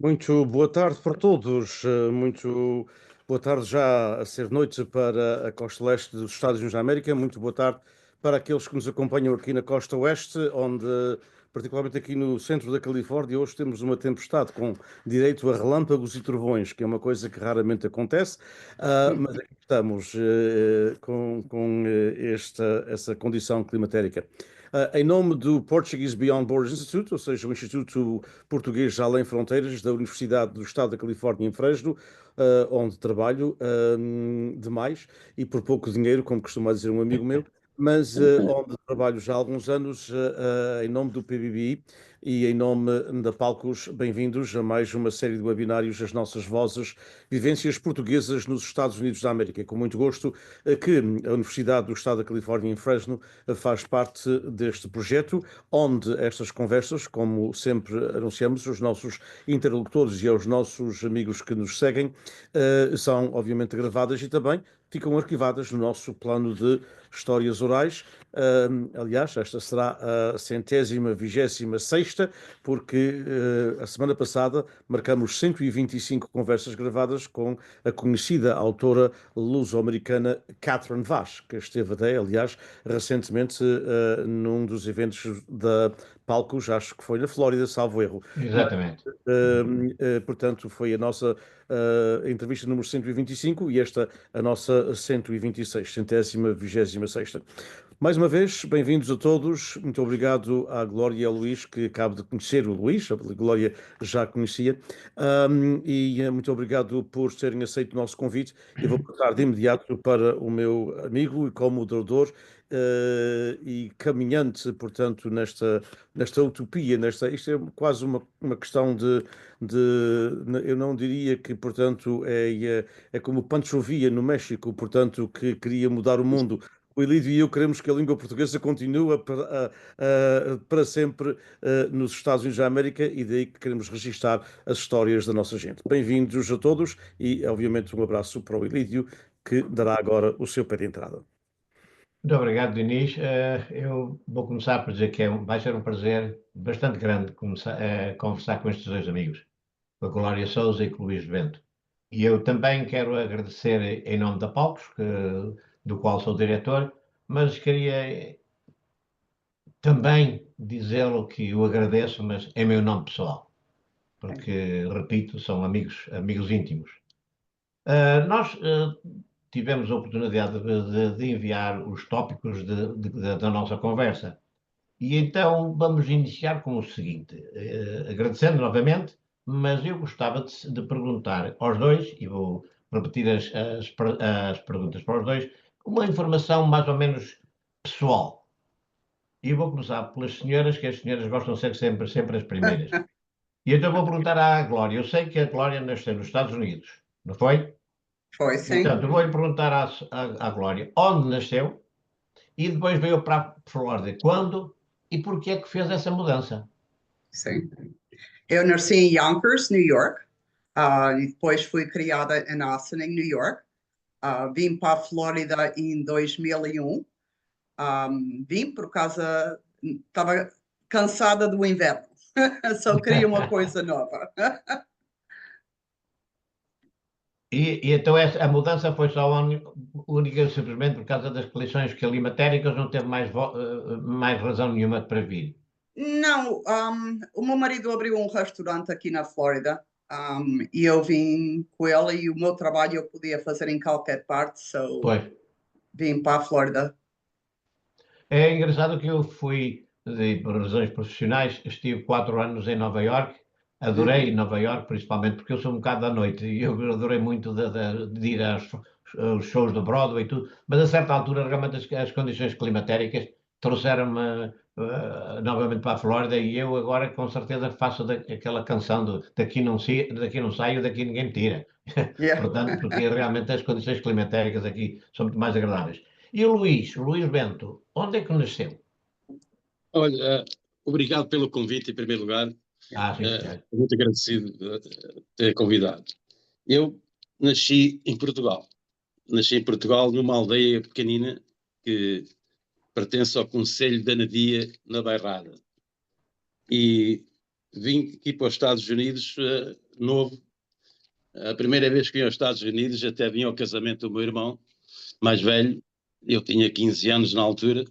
Muito boa tarde para todos. Muito boa tarde já a ser noite para a costa leste dos Estados Unidos da América. Muito boa tarde para aqueles que nos acompanham aqui na costa oeste, onde, particularmente aqui no centro da Califórnia, hoje temos uma tempestade com direito a relâmpagos e trovões, que é uma coisa que raramente acontece. Mas aqui estamos com essa condição climatérica. Em nome do Portuguese Beyond Borders Institute, ou seja, o Instituto Português Além Fronteiras da Universidade do Estado da Califórnia em Fresno, onde trabalho demais e por pouco dinheiro, como costuma dizer um amigo meu, mas onde trabalho já há alguns anos em nome do PBBI e em nome da Palcos. Bem-vindos a mais uma série de webinários As Nossas Vozes, Vivências Portuguesas nos Estados Unidos da América. Com muito gosto que a Universidade do Estado da Califórnia em Fresno faz parte deste projeto, onde estas conversas, como sempre anunciamos, os nossos interlocutores e aos nossos amigos que nos seguem, são obviamente gravadas e também ficam arquivadas no nosso plano de histórias orais. Aliás, esta será a 126ª, porque a semana passada marcamos 125 conversas gravadas com a conhecida autora luso-americana Catherine Vaz, que esteve até, aliás, recentemente num dos eventos da Palcos, acho que foi na Flórida, salvo erro. Mas, Exatamente. portanto, foi a nossa entrevista número 125 e esta a nossa 126, 126ª. Mais uma vez, bem-vindos a todos. Muito obrigado à Glória e ao Luís, que acabo de conhecer o Luís, a Glória já conhecia. Muito obrigado por terem aceito o nosso convite. Eu vou passar de imediato para o meu amigo e co-moderador e caminhante, portanto, nesta utopia, isto é quase uma questão eu não diria que, portanto, é como Pancho Villa no México, portanto, que queria mudar o mundo. O Elídio e eu queremos que a língua portuguesa continue para sempre nos Estados Unidos da América e daí que queremos registar as histórias da nossa gente. Bem-vindos a todos e, obviamente, um abraço para o Elídio, que dará agora o seu pé de entrada. Muito obrigado, Diniz. Eu vou começar por dizer que vai ser um prazer bastante grande conversar com estes dois amigos, com a Glória Souza e com o Luís Bento. E eu também quero agradecer em nome da Palcos, do qual sou diretor, mas queria também dizê-lo que o agradeço, mas em meu nome pessoal, porque, repito, são amigos íntimos. Nós tivemos a oportunidade de enviar os tópicos da nossa conversa. E então vamos iniciar com o seguinte, agradecendo novamente, mas eu gostava de perguntar aos dois, e vou repetir as perguntas para os dois, uma informação mais ou menos pessoal. E eu vou começar pelas senhoras, que as senhoras gostam de ser sempre as primeiras. E então vou perguntar à Glória. Eu sei que a Glória nasceu nos Estados Unidos, não foi? Foi, sim. Portanto, eu vou-lhe perguntar à Glória onde nasceu e depois veio para a Flórida quando e porquê é que fez essa mudança. Sim. Eu nasci em Yonkers, New York, e depois fui criada em Austin, em New York. Vim para a Flórida em 2001. Vim por causa... Estava cansada do inverno. Só queria uma coisa nova. E então a mudança foi só única e simplesmente por causa das condições climatéricas, não teve mais razão nenhuma para vir. Não, o meu marido abriu um restaurante aqui na Flórida, e eu vim com ele e o meu trabalho eu podia fazer em qualquer parte, so Pois. vim para a Flórida. É engraçado que eu fui, por razões profissionais, estive 4 anos em Nova York, adorei Nova York, principalmente porque eu sou um bocado da noite e eu adorei muito de ir aos shows do Broadway e tudo, mas a certa altura realmente as condições climatéricas trouxeram-me novamente para a Flórida e eu agora com certeza faço aquela canção daqui não saio, daqui ninguém me tira. Yeah. Portanto, porque realmente as condições climatéricas aqui são muito mais agradáveis. E o Luís Bento, onde é que nasceu? Olha, obrigado pelo convite em primeiro lugar. Sim, senhor. Muito agradecido de ter convidado. Eu nasci em Portugal. Nasci em Portugal numa aldeia pequenina que pertence ao Concelho de Anadia, na Bairrada. E vim aqui para os Estados Unidos novo. A primeira vez que vim aos Estados Unidos, até vim ao casamento do meu irmão mais velho. Eu tinha 15 anos na altura.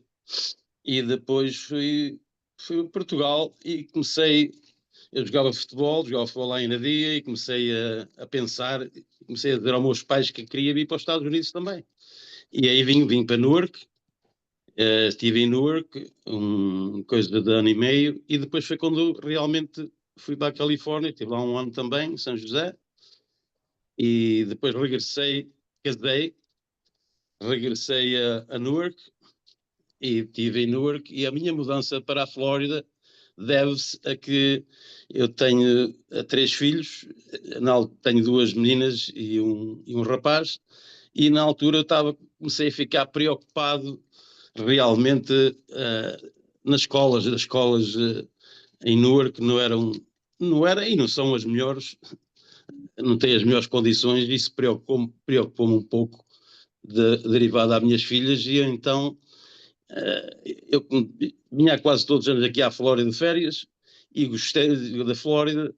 E depois fui a Portugal e comecei... Eu jogava futebol lá em Nadia e comecei a pensar, comecei a dizer aos meus pais que queria vir para os Estados Unidos também. E aí vim para Newark, estive em Newark, coisa de ano e meio, e depois foi quando realmente fui para a Califórnia, estive lá um ano também, em São José, e depois casei, regressei a Newark, e estive em Newark, e a minha mudança para a Flórida deve-se a que eu tenho 3 filhos, tenho 2 meninas e um rapaz, e na altura comecei a ficar preocupado realmente nas escolas. As escolas em Newark não eram e não são as melhores, não têm as melhores condições, e isso preocupou-me um pouco derivado às minhas filhas, e então eu vinha quase todos os anos aqui à Flórida de férias e gostei da Flórida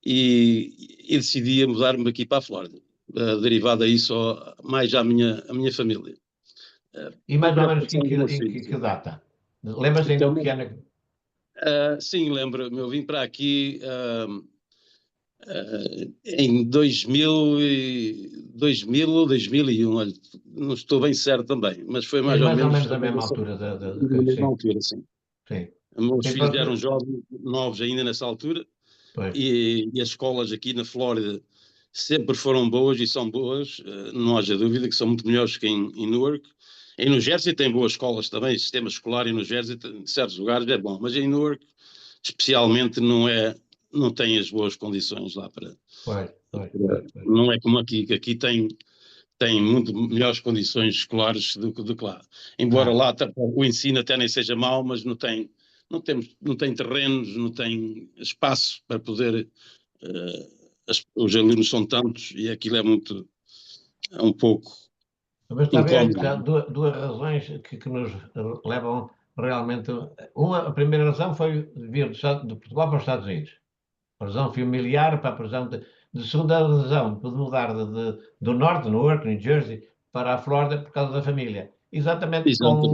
e decidi mudar-me aqui para a Flórida, derivado a isso mais à minha família. E mais ou menos que data? Lembras ainda Então, o que ano? sim, lembro-me, eu vim para aqui em 2000 ou 2001, olha, não estou bem certo também, mas foi mais ou menos a mesma altura da mesma sim. altura, sim. Sim. Meus Sim, filhos porque- eram jovens, novos ainda nessa altura, Pois. e as escolas aqui na Flórida sempre foram boas e são boas, não haja dúvida que são muito melhores que em Newark. Em New Jersey tem boas escolas também, o sistema escolar em New Jersey, em certos lugares é bom, mas em Newark especialmente não tem as boas condições lá Pois. não é como aqui, que aqui tem muito melhores condições escolares do que lá. Embora lá o ensino até nem seja mau, mas não tem terrenos, não tem espaço para poder... os alunos são tantos e aquilo é um pouco Mas está a ver, incómodo. há duas razões que nos levam realmente. A primeira razão foi vir de Portugal para os Estados Unidos. A razão familiar para a prisão de segunda razão, de mudar do norte, Newark, New Jersey, para a Flórida por causa da família. Exatamente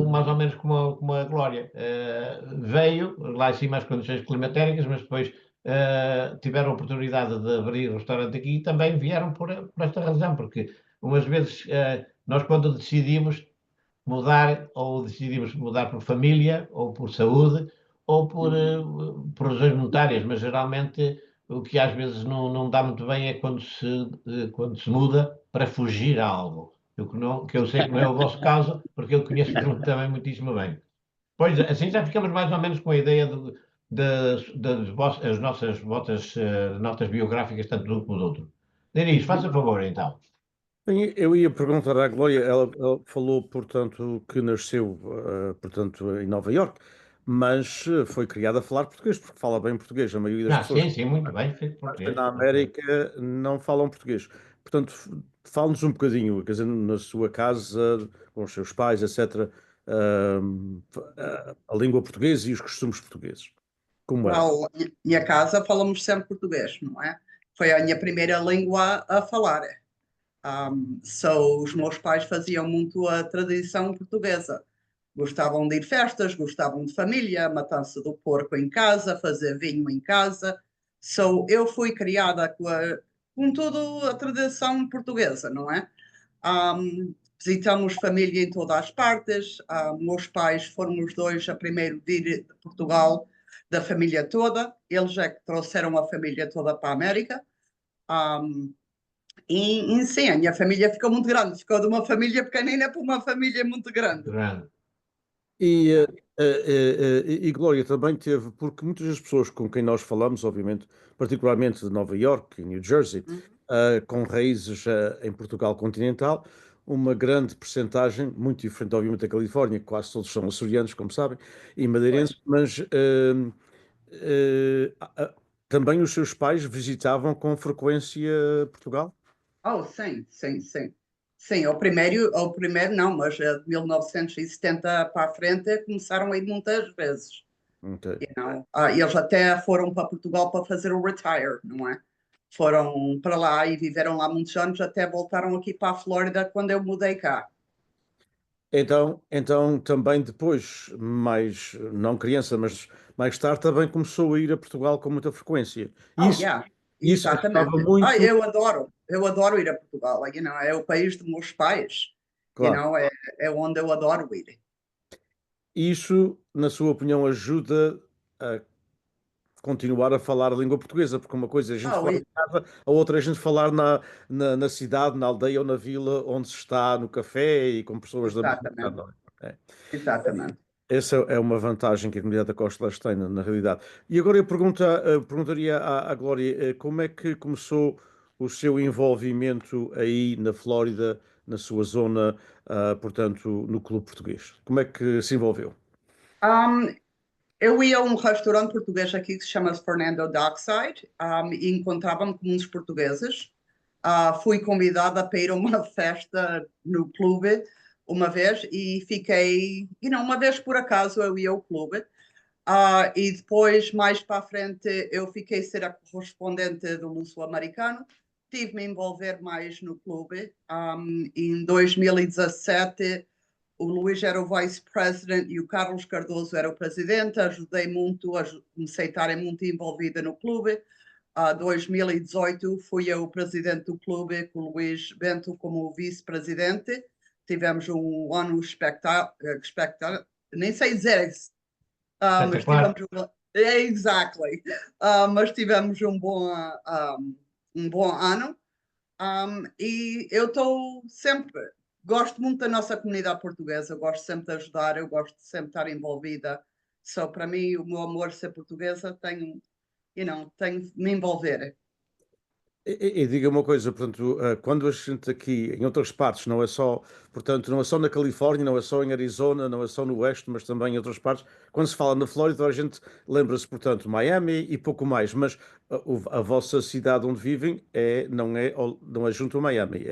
mais ou menos como a Glória. Veio lá em cima as condições climatéricas, mas depois tiveram a oportunidade de abrir o restaurante aqui e também vieram por esta razão, porque umas vezes nós quando decidimos mudar, ou decidimos mudar por família, ou por saúde, ou por razões monetárias, mas geralmente o que às vezes não dá muito bem é quando se muda para fugir a algo. Que eu sei que não é o vosso caso, porque eu conheço também muitíssimo bem. Pois, assim já ficamos mais ou menos com a ideia das nossas notas biográficas, tanto de um como do outro. Denis, faça favor, então. Bem, eu ia perguntar à Glória, ela falou, portanto, que nasceu, portanto, em Nova Iorque, mas foi criada a falar português, porque fala bem português. A maioria das pessoas Sim, muito bem, feito que português. na América não falam português. Portanto, fale-nos um bocadinho, quer dizer, na sua casa, com os seus pais, etc., a língua portuguesa e os costumes portugueses. Como é? Well, minha casa falamos sempre português, não é? Foi a minha primeira língua a falar. Os meus pais faziam muito a tradição portuguesa. Gostavam de ir festas, gostavam de família, matança do porco em casa, fazer vinho em casa. Eu fui criada com toda a tradição portuguesa, não é? Visitamos família em todas as partes. Meus pais foram os dois a primeiro de ir de Portugal, da família toda. Eles é que trouxeram a família toda para a América. E sim, a minha família ficou muito grande. Ficou de uma família pequenina para uma família muito grande. Grande. E Glória também teve, porque muitas das pessoas com quem nós falamos, obviamente, particularmente de Nova Iorque e New Jersey, com raízes em Portugal continental, uma grande percentagem, muito diferente, obviamente, da Califórnia, quase todos são açorianos, como sabem, e madeirenses, mas também os seus pais visitavam com frequência Portugal? Oh, sim. Sim, ao primeiro não, mas de 1970 para a frente começaram a ir muitas vezes. Okay. Eles até foram para Portugal para fazer o retire, não é? foram para lá e viveram lá muitos anos, até voltaram aqui para a Flórida quando eu mudei cá. Então também depois, mais, não criança, mas mais tarde também começou a ir a Portugal com muita frequência. Yeah, Isso ajudava exatamente. muito, Eu adoro ir a Portugal, é o país dos meus pais, claro. é onde eu adoro ir. Isso, na sua opinião, ajuda a continuar a falar a língua portuguesa, porque uma coisa é a gente Oh, falar em casa, a outra é a gente falar na cidade, na aldeia ou na vila onde se está no café e com pessoas da mesma idade, exatamente, não é? É. exatamente. Essa é uma vantagem que a comunidade da Costa Leste tem, na realidade. E agora eu perguntaria à Glória, como é que começou o seu envolvimento aí na Flórida, na sua zona, portanto, no clube português? Como é que se envolveu? Um, eu ia a um restaurante português aqui que se chama Fernando Dockside, e encontrava-me com muitos portugueses. Fui convidada para ir a uma festa no clube uma vez e fiquei, uma vez por acaso eu ia ao clube. E depois, mais para a frente, eu fiquei a ser a correspondente do Luso-Americano. Tive-me a envolver mais no clube. Em 2017, o Luís era o vice-president e o Carlos Cardoso era o presidente. Ajudei muito, comecei a estar muito envolvida no clube. 2018 fui eu o presidente do clube, com o Luís Bento como vice-presidente. Tivemos um ano espetacular, nem sei dizer, mas Espetacular. exactly. Mas tivemos um bom ano. E eu estou sempre, gosto muito da nossa comunidade portuguesa, gosto sempre de ajudar, eu gosto de sempre estar envolvida. Só para mim, o meu amor de ser portuguesa tenho de me envolver. E diga uma coisa, portanto, quando a gente aqui, em outras partes, não é só, portanto, não é só na Califórnia, não é só em Arizona, não é só no Oeste, mas também em outras partes, quando se fala na Flórida, a gente lembra-se, portanto, Miami e pouco mais, mas a vossa cidade onde vivem não é junto a Miami,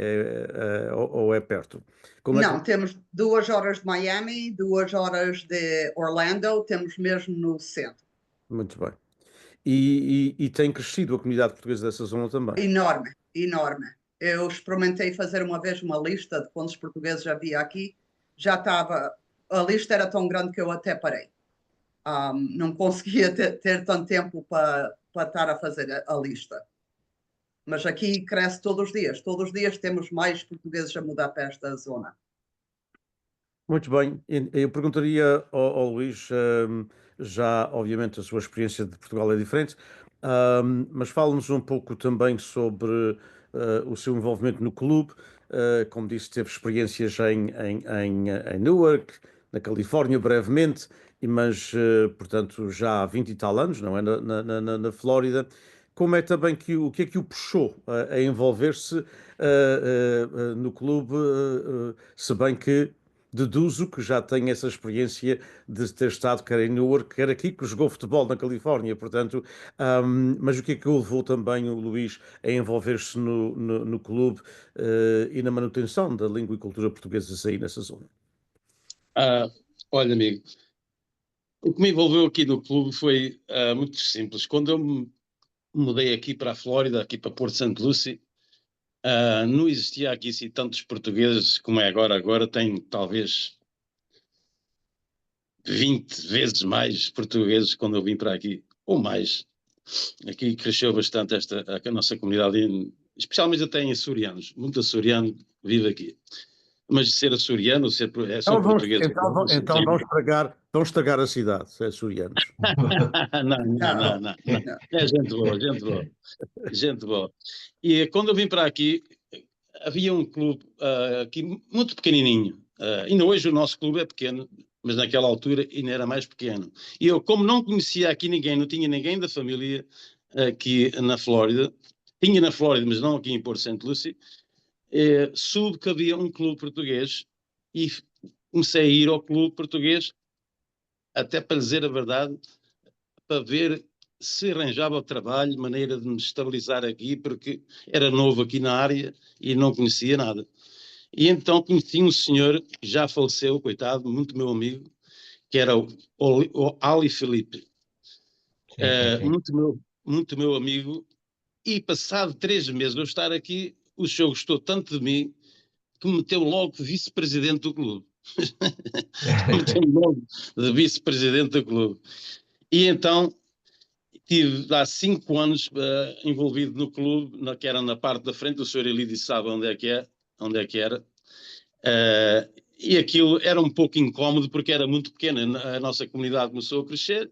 ou é perto. Como é que... Não, temos 2 horas de Miami, 2 horas de Orlando, temos mesmo no centro. Muito bem. E tem crescido a comunidade portuguesa dessa zona também. Enorme, enorme. Eu experimentei fazer uma vez uma lista de quantos portugueses havia aqui. Já estava, a lista era tão grande que eu até parei. Não conseguia ter tanto tempo para estar a fazer a lista. Mas aqui cresce todos os dias. Todos os dias temos mais portugueses a mudar para esta zona. Muito bem, eu perguntaria ao Luís, já obviamente a sua experiência de Portugal é diferente, mas fale-nos um pouco também sobre o seu envolvimento no clube. Como disse, teve experiências em Newark, na Califórnia, brevemente, mas portanto já há 20 e tal anos, não é? Na Flórida. Como é também o que é que o puxou a envolver-se no clube, se bem que deduzo que já tem essa experiência de ter estado quer em Newark, quer aqui, que jogou futebol na Califórnia, portanto, mas o que é que o levou também o Luís a envolver-se no clube e na manutenção da língua e cultura portuguesas aí nessa zona? Olha, amigo, o que me envolveu aqui no clube foi muito simples. Quando eu me mudei aqui para a Flórida, aqui para Porto Santo Lucie, não existia aqui assim, tantos portugueses como é agora. Agora tem talvez 20 vezes mais portugueses quando eu vim para aqui, ou mais. Aqui cresceu bastante a nossa comunidade, especialmente até em açorianos. Muito açoriano vive aqui. Mas ser açoriano, são portugueses. Então vão estragar a cidade, açorianos. Não. É gente boa, gente boa. Gente boa. E quando eu vim para aqui, havia um clube aqui muito pequenininho. Ainda hoje o nosso clube é pequeno, mas naquela altura ainda era mais pequeno. E eu, como não conhecia aqui ninguém, não tinha ninguém da família aqui na Flórida, tinha na Flórida, mas não aqui em Porto Santo Lucie, soube que havia um clube português e comecei a ir ao clube português, até para dizer a verdade, para ver se arranjava trabalho, maneira de me estabilizar aqui, porque era novo aqui na área e não conhecia nada. E então conheci um senhor que já faleceu, coitado, muito meu amigo, que era o Ali Felipe. Sim. Muito meu amigo, E passado 3 meses de eu estar aqui, o senhor gostou tanto de mim que me meteu logo vice-presidente do clube. Meteu-me logo de vice-presidente do clube. E então tive há 5 anos envolvido no clube, que era na parte da frente. O senhor Elídio sabe onde é que era. E aquilo era um pouco incómodo porque era muito pequena. A nossa comunidade começou a crescer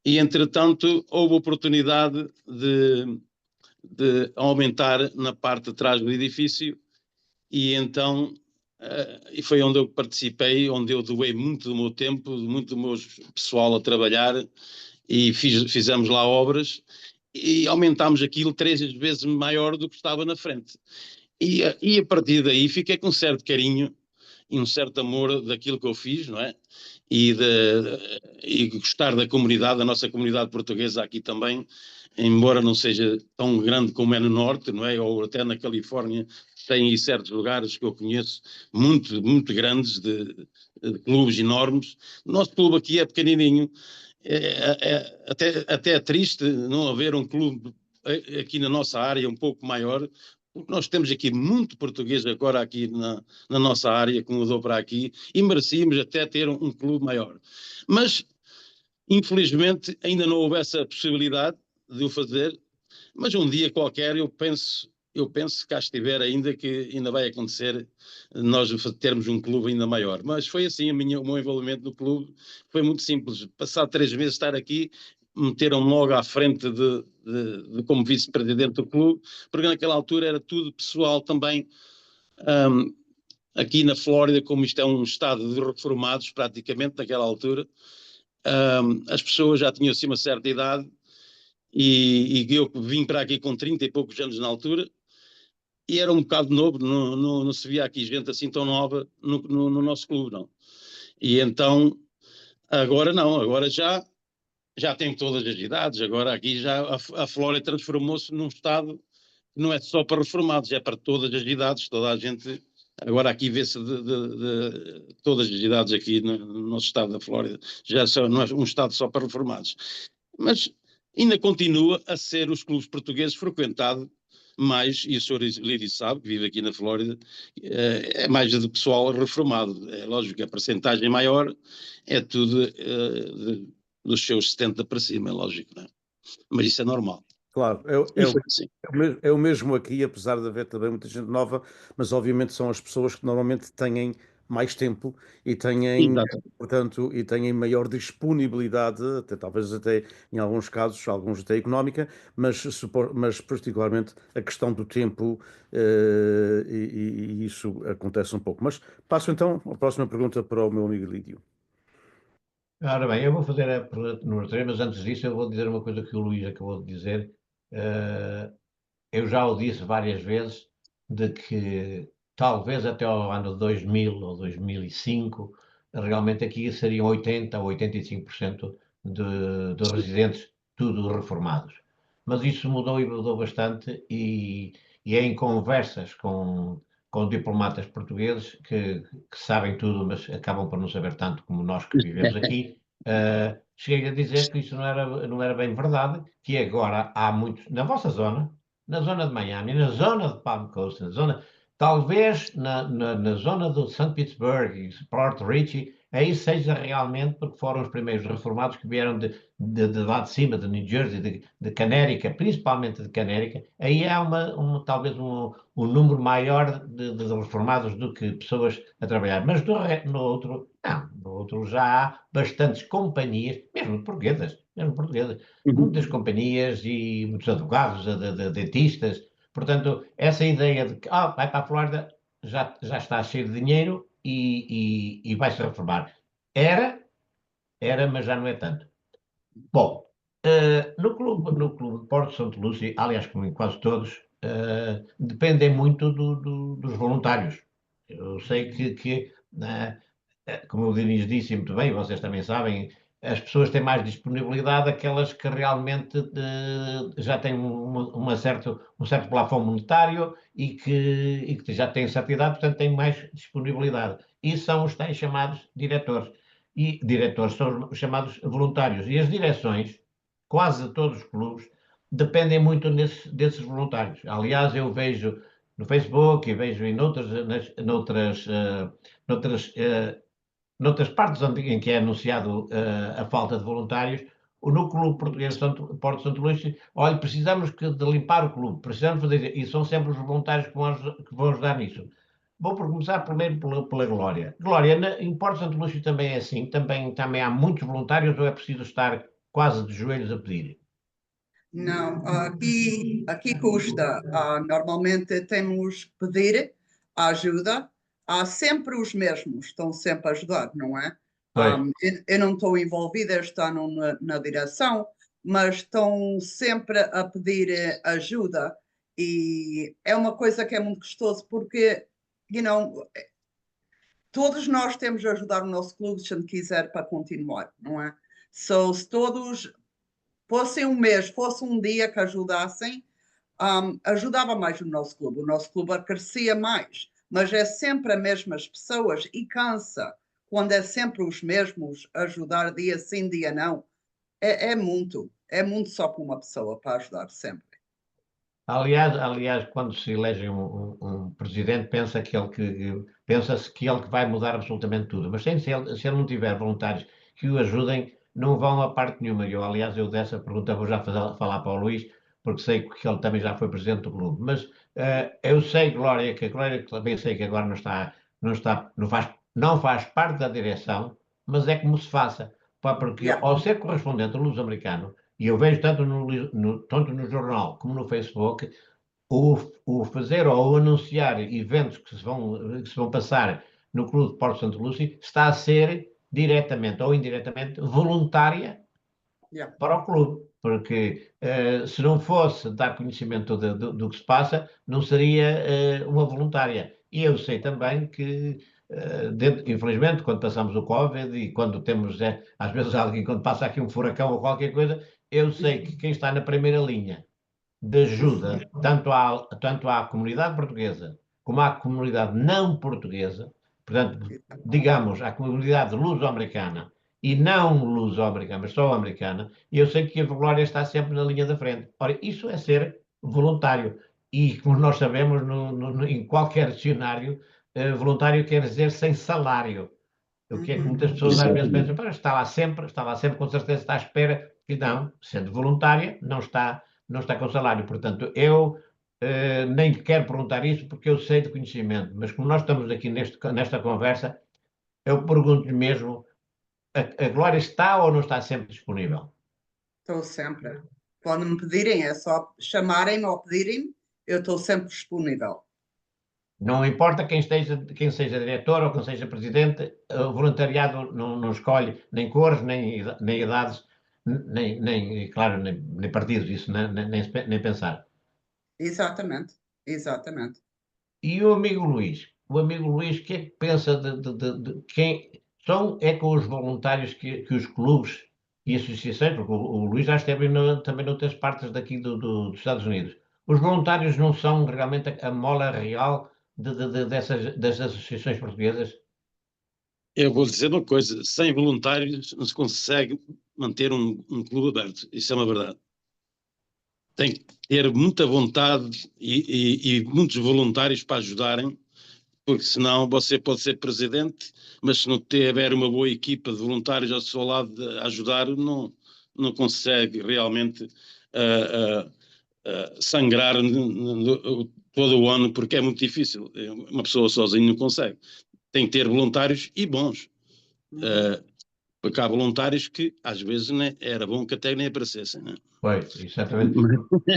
e, entretanto, houve oportunidade de aumentar na parte de trás do edifício, e então e foi onde eu participei, onde eu doei muito do meu tempo, muito do meu pessoal a trabalhar, e fizemos lá obras e aumentámos aquilo 3 vezes maior do que estava na frente. E a partir daí fiquei com um certo carinho e um certo amor daquilo que eu fiz, não é? E gostar da comunidade, da nossa comunidade portuguesa aqui também, embora não seja tão grande como é no Norte, não é? Ou até na Califórnia, tem aí certos lugares que eu conheço muito, muito grandes, de clubes enormes. O nosso clube aqui é pequenininho. Até é triste não haver um clube aqui na nossa área um pouco maior, porque nós temos aqui muito português agora aqui na nossa área, que mudou para aqui, e merecíamos até ter um clube maior. Mas, infelizmente, ainda não houve essa possibilidade de o fazer, mas um dia qualquer eu penso que cá estiver ainda, que ainda vai acontecer nós termos um clube ainda maior. Mas foi assim, o meu envolvimento no clube foi muito simples. Passado 3 meses de estar aqui, meteram-me logo à frente de como vice-presidente do clube, porque naquela altura era tudo pessoal também. Aqui na Flórida, como isto é um estado de reformados praticamente naquela altura, as pessoas já tinham assim uma certa idade, e eu vim para aqui com 30 e poucos anos na altura, e era um bocado novo, não se via aqui gente assim tão nova no nosso clube, não. E então, agora não, agora já tem todas as idades. Agora aqui já a Flórida transformou-se num estado que não é só para reformados, é para todas as idades, toda a gente. Agora aqui vê-se de todas as idades aqui no nosso estado da Flórida. Já não é um estado só para reformados. Mas ainda continua a ser os clubes portugueses frequentados mais, e o senhor Lídio sabe, que vive aqui na Flórida, é mais de pessoal reformado. É lógico que a percentagem maior é tudo dos seus 70 para cima, é lógico, não é? Mas isso é normal. Claro, é o mesmo aqui, apesar de haver também muita gente nova, mas obviamente são as pessoas que normalmente têm mais tempo e têm, portanto, e têm maior disponibilidade, talvez até em alguns casos, alguns até económica, mas particularmente a questão do tempo, e isso acontece um pouco. Mas passo então a próxima pergunta para o meu amigo Lídio. Ora bem, eu vou fazer a pergunta número 3, mas antes disso eu vou dizer uma coisa que o Luís acabou de dizer. Eu já o disse várias vezes, de que talvez até ao ano 2000 ou 2005, realmente aqui seriam 80% ou 85% de residentes, tudo reformados. Mas isso mudou e mudou bastante, e é em conversas com diplomatas portugueses que sabem tudo, mas acabam por não saber tanto como nós que vivemos aqui. Cheguei a dizer que isso não era bem verdade, que agora há muitos, na vossa zona, na zona de Miami, na zona de Palm Coast, talvez na zona do St. Petersburg e Port Richey, aí seja realmente porque foram os primeiros reformados que vieram de lá de cima, de New Jersey, de Connecticut, principalmente de Connecticut. Aí há talvez um número maior de reformados do que pessoas a trabalhar. Mas no outro já há bastantes companhias, mesmo portuguesas, muitas companhias e muitos advogados, de dentistas. Portanto, essa ideia de que vai para a Flórida, já está cheio de dinheiro e vai-se reformar. Era, mas já não é tanto. Bom, no clube de Porto Santo Lúcio, aliás, como em quase todos, dependem muito dos voluntários. Eu sei que como o Diniz disse muito bem, vocês também sabem, as pessoas têm mais disponibilidade, aquelas que realmente já têm um certo plafond monetário e que já têm certa idade, portanto têm mais disponibilidade. E são os tais chamados diretores. E diretores são os chamados voluntários. E as direções, quase todos os clubes, dependem muito desses voluntários. Aliás, eu vejo no Facebook e vejo em noutras partes em que é anunciado a falta de voluntários, no Clube Português de Porto Santo Luís, olha, precisamos de limpar o clube, precisamos fazer, e são sempre os voluntários que vão ajudar nisso. Vou começar primeiro pela Glória. Glória, em Porto Santo Luís também é assim? Também há muitos voluntários ou é preciso estar quase de joelhos a pedir? Não, aqui custa. Normalmente temos que pedir ajuda. Há sempre os mesmos, estão sempre a ajudar, não é? Pois. Eu não estou envolvida este ano na direção, mas estão sempre a pedir ajuda. E é uma coisa que é muito gostoso porque, todos nós temos de ajudar o nosso clube se a gente quiser para continuar, não é? Se todos fossem um mês, fosse um dia que ajudassem, ajudava mais o nosso clube crescia mais, mas é sempre as mesmas pessoas e cansa quando é sempre os mesmos ajudar dia sim, dia não. É muito só para uma pessoa para ajudar sempre. Aliás, quando se elege um presidente, pensa-se que ele que vai mudar absolutamente tudo. Mas se ele não tiver voluntários que o ajudem, não vão a parte nenhuma. Eu dessa pergunta vou já falar para o Luís, porque sei que ele também já foi presidente do clube. Mas eu sei, Glória, que a Glória também sei que agora não faz parte da direção, mas é como se faça. Pá, porque Yeah. ao ser correspondente luso-americano, e eu vejo tanto no jornal como no Facebook, o fazer ou o anunciar eventos que se vão passar no Clube de Porto Santo Lúcio está a ser diretamente ou indiretamente voluntária Yeah. para o clube, porque se não fosse dar conhecimento do que se passa, não seria uma voluntária. E eu sei também que, infelizmente, quando passamos o Covid e quando temos, às vezes, quando passa aqui um furacão ou qualquer coisa, eu sei que quem está na primeira linha de ajuda, tanto à comunidade portuguesa como à comunidade não portuguesa, portanto, digamos, à comunidade luso-americana e não luso-americana, mas só americana, e eu sei que a Glória está sempre na linha da frente. Ora, isso é ser voluntário. E, como nós sabemos, em qualquer dicionário, voluntário quer dizer sem salário. O que é que muitas pessoas às vezes pensam, está lá sempre, com certeza está à espera, e não, sendo voluntária, não está com salário. Portanto, eu nem quero perguntar isso porque eu sei de conhecimento, mas como nós estamos aqui nesta conversa, eu pergunto-lhe mesmo, a Glória está ou não está sempre disponível? Estou sempre. Quando me pedirem, é só chamarem-me ou pedirem-me, eu estou sempre disponível. Não importa quem seja diretor ou quem seja presidente, o voluntariado não escolhe nem cores, nem idades, claro, nem partidos, isso nem pensar. Exatamente, exatamente. E o amigo Luís, o que é que pensa de quem é com os voluntários que os clubes e associações, porque o Luís já esteve também noutras partes daqui dos Estados Unidos. Os voluntários não são realmente a mola real das associações portuguesas? Eu vou dizer uma coisa: sem voluntários não se consegue manter um clube aberto. Isso é uma verdade. Tem que ter muita vontade e muitos voluntários para ajudarem, porque senão você pode ser presidente, mas se não tiver uma boa equipa de voluntários ao seu lado a ajudar, não consegue realmente sangrar todo o ano, porque é muito difícil. Uma pessoa sozinha não consegue. Tem que ter voluntários e bons. Porque há voluntários que às vezes, né, era bom que até nem aparecessem, né? Pois, exatamente. Porque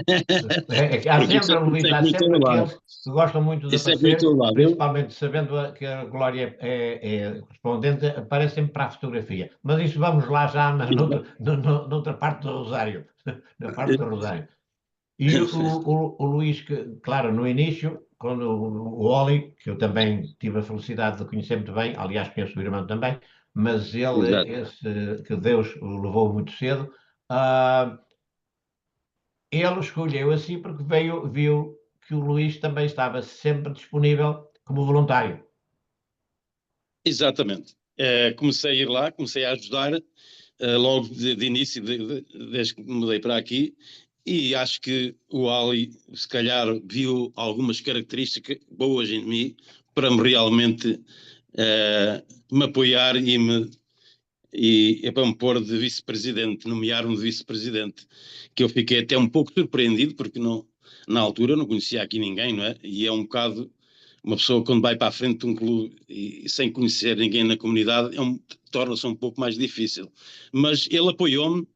isso Há é muito sempre elevado. aqueles que gostam muito de Isso é muito aparecer, elevado. principalmente sabendo que a Glória é correspondente, aparece sempre para a fotografia. Mas isso vamos lá já noutra parte do Rosário. Na parte do Rosário. E o Luís, claro, no início, quando o Oli, que eu também tive a felicidade de conhecer muito bem, aliás, conheço o irmão também, mas ele, que Deus o levou muito cedo, ele escolheu assim porque viu que o Luís também estava sempre disponível como voluntário. Exatamente. Comecei a ir lá, comecei a ajudar logo de início, desde que me mudei para aqui, e acho que o Ali, se calhar, viu algumas características boas em mim para me realmente me apoiar e para me pôr de vice-presidente, nomear-me de vice-presidente, que eu fiquei até um pouco surpreendido, porque não, na altura não conhecia aqui ninguém, não é? E é um bocado, uma pessoa quando vai para a frente de um clube e sem conhecer ninguém na comunidade, torna-se um pouco mais difícil. Mas ele apoiou-me,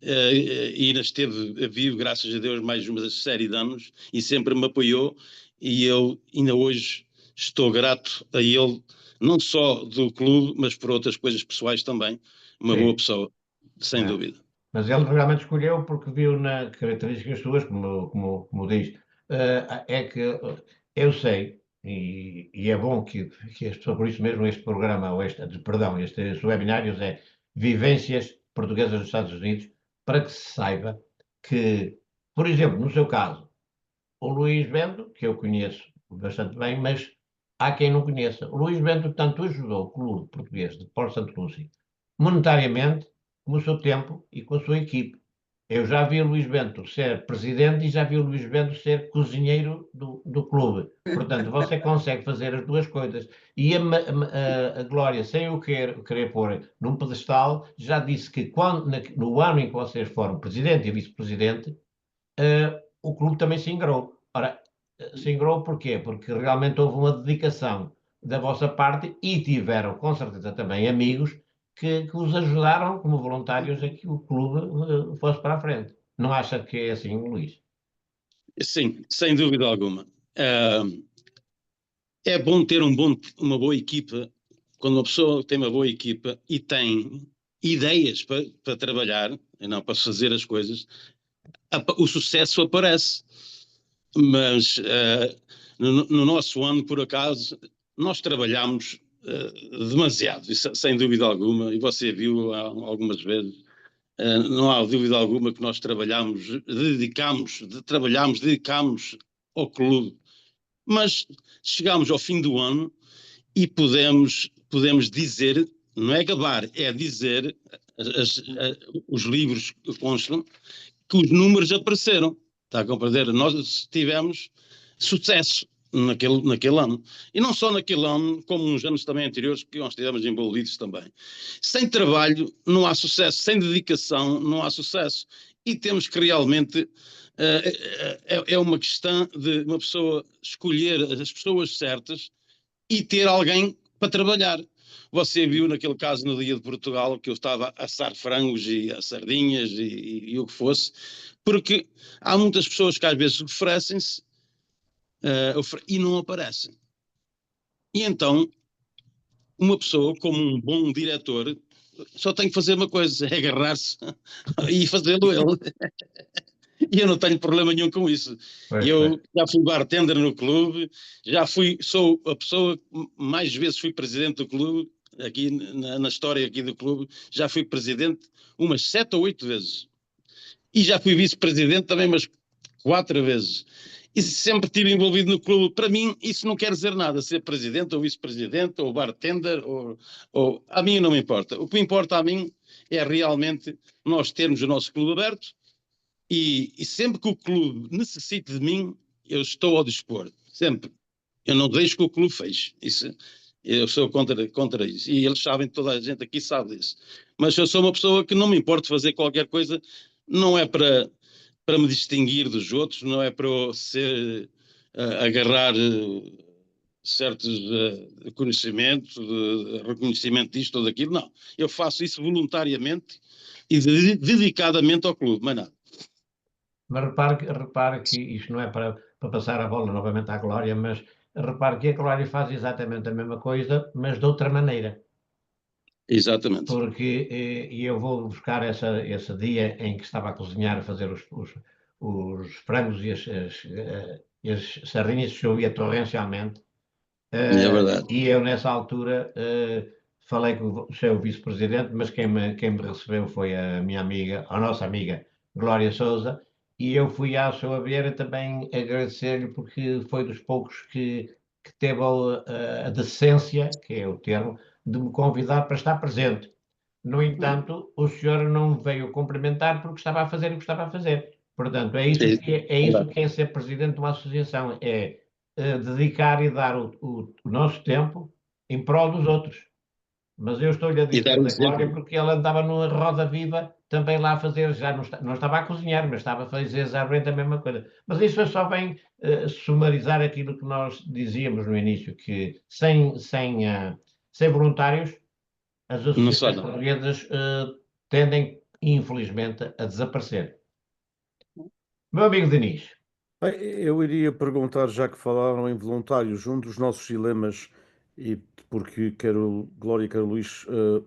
e ainda esteve vivo, graças a Deus, mais uma série de anos, e sempre me apoiou, e eu ainda hoje estou grato a ele, não só do clube, mas por outras coisas pessoais também. Uma Sim. boa pessoa, sem É. dúvida. Mas ele realmente escolheu porque viu na características suas, como diz, é que eu sei, e é bom que por isso mesmo este programa, ou estes webinários é Vivências Portuguesas dos Estados Unidos, para que se saiba que, por exemplo, no seu caso, o Luís Bento, que eu conheço bastante bem, mas há quem não conheça. O Luís Bento tanto ajudou o Clube Português de Porto Santo Lúcio monetariamente, com o seu tempo e com a sua equipe. Eu já vi o Luís Bento ser presidente e já vi o Luís Bento ser cozinheiro do clube. Portanto, você consegue fazer as duas coisas. E a Glória, sem o querer pôr num pedestal, já disse que no ano em que vocês foram presidente e vice-presidente, o clube também se ingrou. Ora, se ingrou porquê? Porque realmente houve uma dedicação da vossa parte e tiveram, com certeza, também amigos que os ajudaram como voluntários a que o clube fosse para a frente. Não acha que é assim, Luís? Sim, sem dúvida alguma. É bom ter uma boa equipa. Quando uma pessoa tem uma boa equipa e tem ideias para trabalhar, e não para fazer as coisas, o sucesso aparece. Mas no nosso ano, por acaso, nós trabalhámos demasiado, sem dúvida alguma, e você viu algumas vezes, não há dúvida alguma que nós dedicámos ao clube. Mas chegámos ao fim do ano e podemos dizer, não é gabar, é dizer, os livros constam, que os números apareceram. Está a compreender? Nós tivemos sucesso naquele ano. E não só naquele ano, como nos anos também anteriores, que nós estivemos envolvidos também. Sem trabalho não há sucesso, sem dedicação não há sucesso. E temos que realmente... é uma questão de uma pessoa escolher as pessoas certas e ter alguém para trabalhar. Você viu naquele caso no Dia de Portugal que eu estava a assar frangos e a sardinhas e o que fosse, porque há muitas pessoas que às vezes oferecem-se e não aparecem. E então, uma pessoa como um bom diretor só tem que fazer uma coisa, é agarrar-se e fazê-lo ele. E eu não tenho problema nenhum com isso. Eu já fui bartender no clube, sou a pessoa que mais vezes fui presidente do clube, aqui na história aqui do clube, já fui presidente umas 7 ou 8 vezes. E já fui vice-presidente também umas 4 vezes. E sempre estive envolvido no clube. Para mim, isso não quer dizer nada, ser presidente ou vice-presidente ou bartender, a mim não me importa. O que me importa a mim é realmente nós termos o nosso clube aberto, e sempre que o clube necessite de mim, eu estou ao dispor. Sempre. Eu não deixo que o clube feche. Eu sou contra isso. E eles sabem, toda a gente aqui sabe disso. Mas eu sou uma pessoa que não me importa fazer qualquer coisa, não é para me distinguir dos outros, não é para eu agarrar certos conhecimentos, reconhecimento disto ou daquilo. Não. Eu faço isso voluntariamente e dedicadamente ao clube, mas nada. Mas repare que isto não é para passar a bola novamente à Glória, mas repare que a Glória faz exatamente a mesma coisa, mas de outra maneira. Exatamente. Porque eu vou buscar esse dia em que estava a cozinhar, a fazer os frangos e as sardinhas, chovia torrencialmente. É verdade. E eu, nessa altura, falei com o seu vice-presidente, mas quem me recebeu foi a minha amiga, a nossa amiga Glória Souza, e eu fui à sua beira também agradecer-lhe, porque foi dos poucos que teve a decência, que é o termo, de me convidar para estar presente. No entanto, o senhor não veio cumprimentar porque estava a fazer o que estava a fazer. Portanto, é isso que é ser presidente de uma associação, é dedicar e dar o nosso tempo em prol dos outros. Mas eu estou-lhe a dizer da Glória porque ela andava numa roda viva também lá a fazer, já não estava a cozinhar, mas estava a fazer exatamente a mesma coisa. Mas isso só vem sumarizar aquilo que nós dizíamos no início, que sem voluntários as associações portuguesas tendem, infelizmente, a desaparecer. Meu amigo Denis. Eu iria perguntar, já que falaram em voluntários, um dos nossos dilemas, e porque quer o Glória e quer o Luís,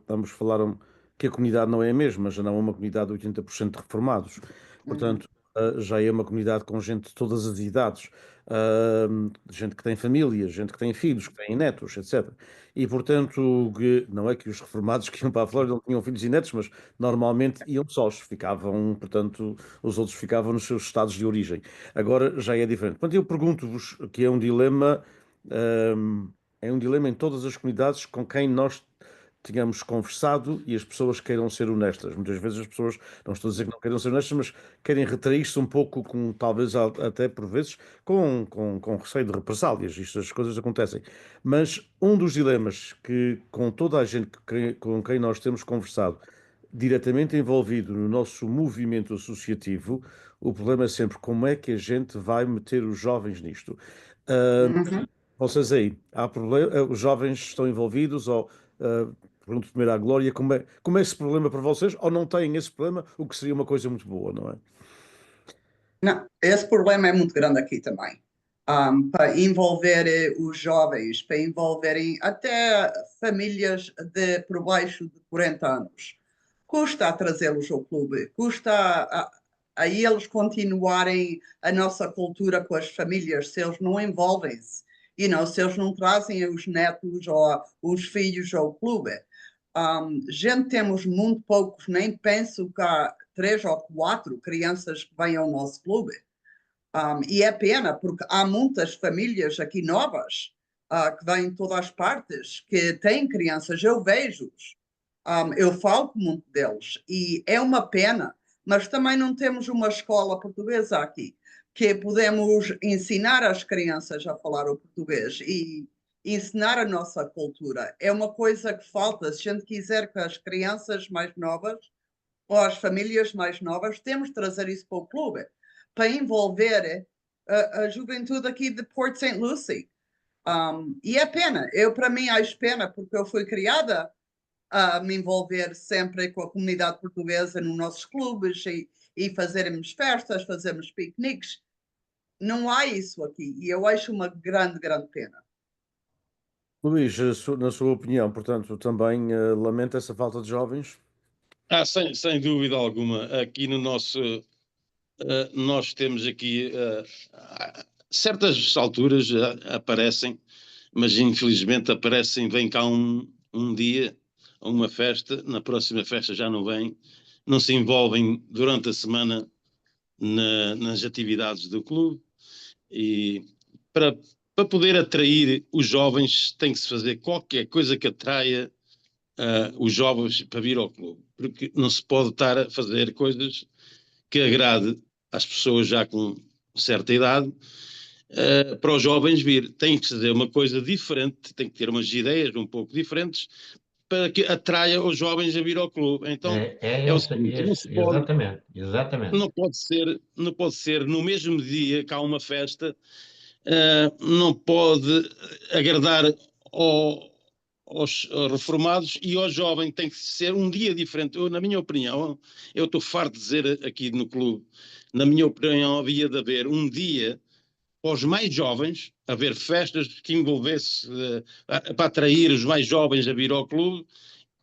ambos falaram que a comunidade não é a mesma, já não é uma comunidade de 80% de reformados. Portanto, já é uma comunidade com gente de todas as idades, gente que tem família, gente que tem filhos, que tem netos, etc. E, portanto, não é que os reformados que iam para a Flórida não tinham filhos e netos, mas normalmente iam sós, ficavam, portanto, os outros ficavam nos seus estados de origem. Agora já é diferente. Portanto, eu pergunto-vos que é um dilema em todas as comunidades com quem nós tínhamos conversado e as pessoas queiram ser honestas. Muitas vezes as pessoas, não estou a dizer que não queiram ser honestas, mas querem retrair-se um pouco, com, talvez até por vezes, com receio de represálias. Estas coisas acontecem. Mas um dos dilemas que, com toda a gente com quem nós temos conversado, diretamente envolvido no nosso movimento associativo, o problema é sempre como é que a gente vai meter os jovens nisto. Vocês aí, há problema, os jovens estão envolvidos, ou pergunto primeiro à Glória, como é esse problema para vocês, ou não têm esse problema, o que seria uma coisa muito boa, não é? Não, esse problema é muito grande aqui também. Para envolver os jovens, para envolverem até famílias de por baixo de 40 anos. Custa a trazê-los ao clube, custa a eles continuarem a nossa cultura com as famílias, se eles não envolvem-se, se eles não trazem os netos ou os filhos ao clube. Gente, temos muito poucos, nem penso que há 3 ou 4 crianças que vêm ao nosso clube. E é pena, porque há muitas famílias aqui novas que vêm de todas as partes, que têm crianças, eu vejo-os. Eu falo com muitos deles e é uma pena, mas também não temos uma escola portuguesa aqui, que podemos ensinar as crianças a falar o português e ensinar a nossa cultura. É uma coisa que falta. Se a gente quiser que as crianças mais novas ou as famílias mais novas, temos de trazer isso para o clube, para envolver a juventude aqui de Port St. Lucie. E é pena, para mim acho pena, porque eu fui criada a me envolver sempre com a comunidade portuguesa nos nossos clubes e fazermos festas, fazermos piqueniques. Não há isso aqui e eu acho uma grande, grande pena. Luís, na sua opinião, portanto, também lamenta essa falta de jovens? Sem dúvida alguma. Aqui no nosso... nós temos aqui... certas alturas aparecem, mas infelizmente aparecem, vem cá um dia, a uma festa, na próxima festa já não vêm, não se envolvem durante a semana nas atividades do clube, e para poder atrair os jovens tem que se fazer qualquer coisa que atraia os jovens para vir ao clube, porque não se pode estar a fazer coisas que agrade às pessoas já com certa idade. Para os jovens vir, tem que fazer uma coisa diferente, tem que ter umas ideias um pouco diferentes para que atraia os jovens a vir ao clube. Então é o seguinte, exatamente. Não pode ser no mesmo dia que há uma festa, não pode agradar aos reformados e aos jovens, tem que ser um dia diferente. Na minha opinião, eu estou farto de dizer aqui no clube, na minha opinião havia de haver um dia para os mais jovens, haver festas que envolvesse para atrair os mais jovens a vir ao clube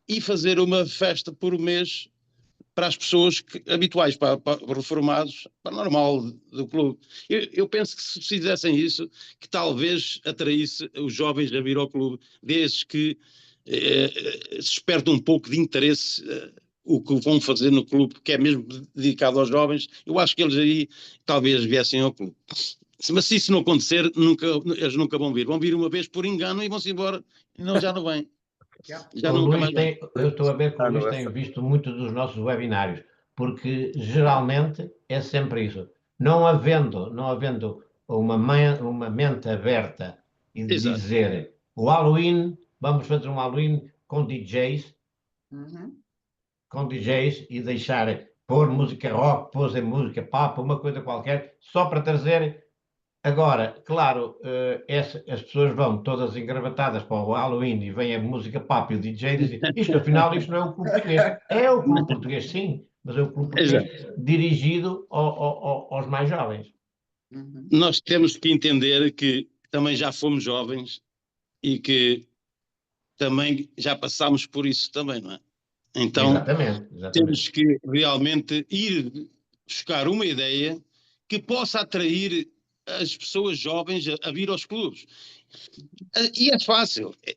e fazer uma festa por mês para as pessoas habituais, para reformados, para o normal do clube. Eu penso que se fizessem isso, que talvez atraísse os jovens a vir ao clube, desde que se esperte um pouco de interesse o que vão fazer no clube, que é mesmo dedicado aos jovens. Eu acho que eles aí talvez viessem ao clube. Mas se isso não acontecer, eles nunca vão vir. Vão vir uma vez por engano e vão-se embora. E já não vêm. Eu estou a ver que o Luís tem visto muito dos nossos webinários. porque geralmente é sempre isso. Não havendo uma mente aberta e de Exato. dizer o Halloween, vamos fazer um Halloween com DJs, Uhum. e deixar pôr música rock, pôr música pop, uma coisa qualquer, só para trazer. Agora, claro, as pessoas vão todas engravatadas para o Halloween e vem a música pop e o DJ diz isto, afinal, isto não é o clube português. É o clube português, sim, mas é o clube português Exato. dirigido aos mais jovens. Uhum. Nós temos que entender que também já fomos jovens e que também já passámos por isso também, não é? Então, Exatamente. temos que realmente ir buscar uma ideia que possa atrair as pessoas jovens a vir aos clubes. E é fácil, é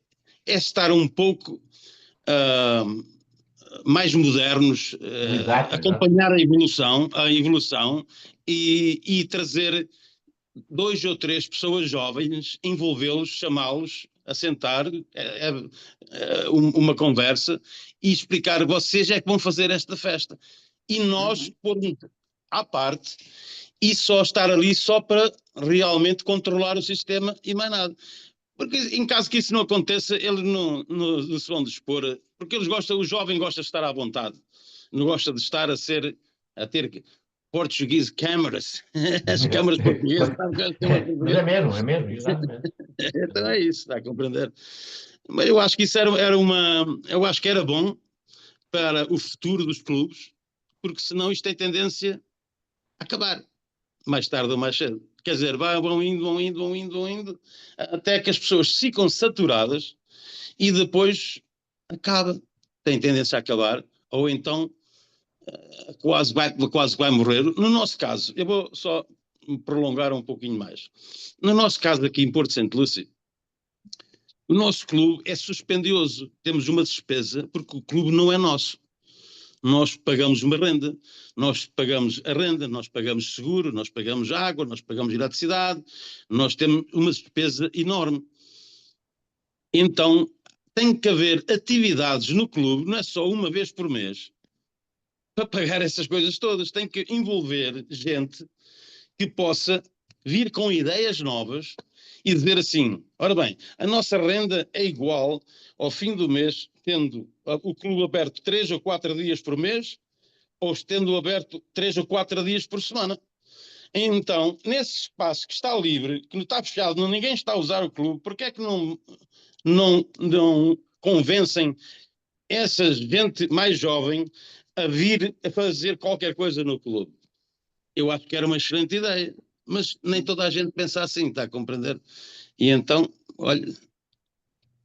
estar um pouco mais modernos, Exato. acompanhar a evolução e trazer 2 ou 3 pessoas jovens, envolvê-los, chamá-los a sentar, uma conversa e explicar, vocês é que vão fazer esta festa. E nós pormos à parte e só estar ali só para realmente controlar o sistema e mais nada. Porque em caso que isso não aconteça, eles não se vão dispor, porque o jovem gosta de estar à vontade, não gosta de estar a ter Portuguese cameras, as câmaras portuguesas, sabe as câmaras Mas é portuguesas? mesmo, exatamente. Então é isso, está a compreender? Mas eu acho que isso eu acho que era bom para o futuro dos clubes, porque senão isto tem tendência a acabar, mais tarde ou mais cedo. Quer dizer, vão indo, até que as pessoas ficam saturadas e depois acaba. Tem tendência a acabar, ou então quase vai morrer. No nosso caso, eu vou só prolongar um pouquinho mais. No nosso caso aqui em Porto Santo Lúcio, o nosso clube é suspendioso. Temos uma despesa porque o clube não é nosso. Nós pagamos uma renda, nós pagamos a renda, nós pagamos seguro, nós pagamos água, nós pagamos eletricidade, nós temos uma despesa enorme. Então, tem que haver atividades no clube, não é só uma vez por mês, para pagar essas coisas todas. Tem que envolver gente que possa vir com ideias novas e dizer assim, ora bem, a nossa renda é igual ao fim do mês, tendo o clube aberto 3 ou 4 dias por mês, ou estendo aberto 3 ou 4 dias por semana. Então, nesse espaço que está livre, que não está fechado, ninguém está a usar o clube, porque é que não convencem essa gente mais jovem a vir a fazer qualquer coisa no clube? Eu acho que era uma excelente ideia, mas nem toda a gente pensa assim, está a compreender? E então, olha,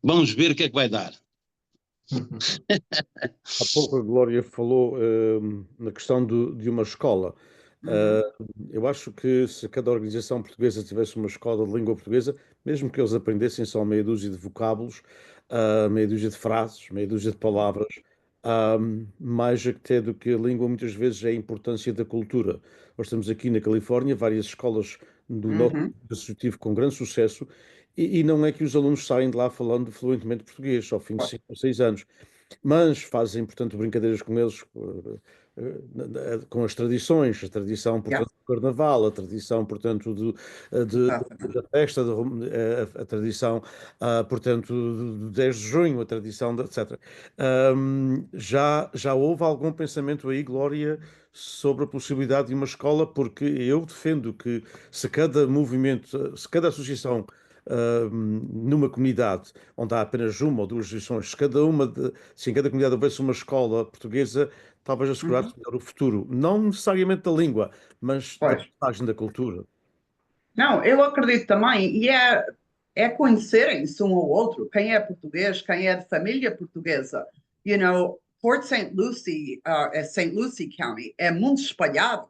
vamos ver o que é que vai dar. Há pouco a Glória falou na questão de uma escola. Eu acho que se cada organização portuguesa tivesse uma escola de língua portuguesa, mesmo que eles aprendessem só meia dúzia de vocábulos, meia dúzia de frases, meia dúzia de palavras, mais até do que a língua, muitas vezes é a importância da cultura. Nós temos aqui na Califórnia várias escolas do nosso associativo com grande sucesso e não é que os alunos saem de lá falando fluentemente português ao fim de 5 ou 6 anos, mas fazem, portanto, brincadeiras com eles, com as tradições, a tradição, portanto, do carnaval, a tradição, portanto, da festa, a tradição, portanto, do 10 de junho, a tradição, etc. Já houve algum pensamento aí, Glória, sobre a possibilidade de uma escola? Porque eu defendo que se cada movimento, se cada associação numa comunidade onde há apenas uma ou duas lições, se em cada comunidade houvesse uma escola portuguesa, talvez assegurasse melhor o futuro. Não necessariamente da língua, mas da Pois. passagem da cultura. Não, eu acredito também, e é conhecerem-se um ao outro, quem é português, quem é de família portuguesa. You know, Port St. Lucie, St. Lucie County, é muito espalhado,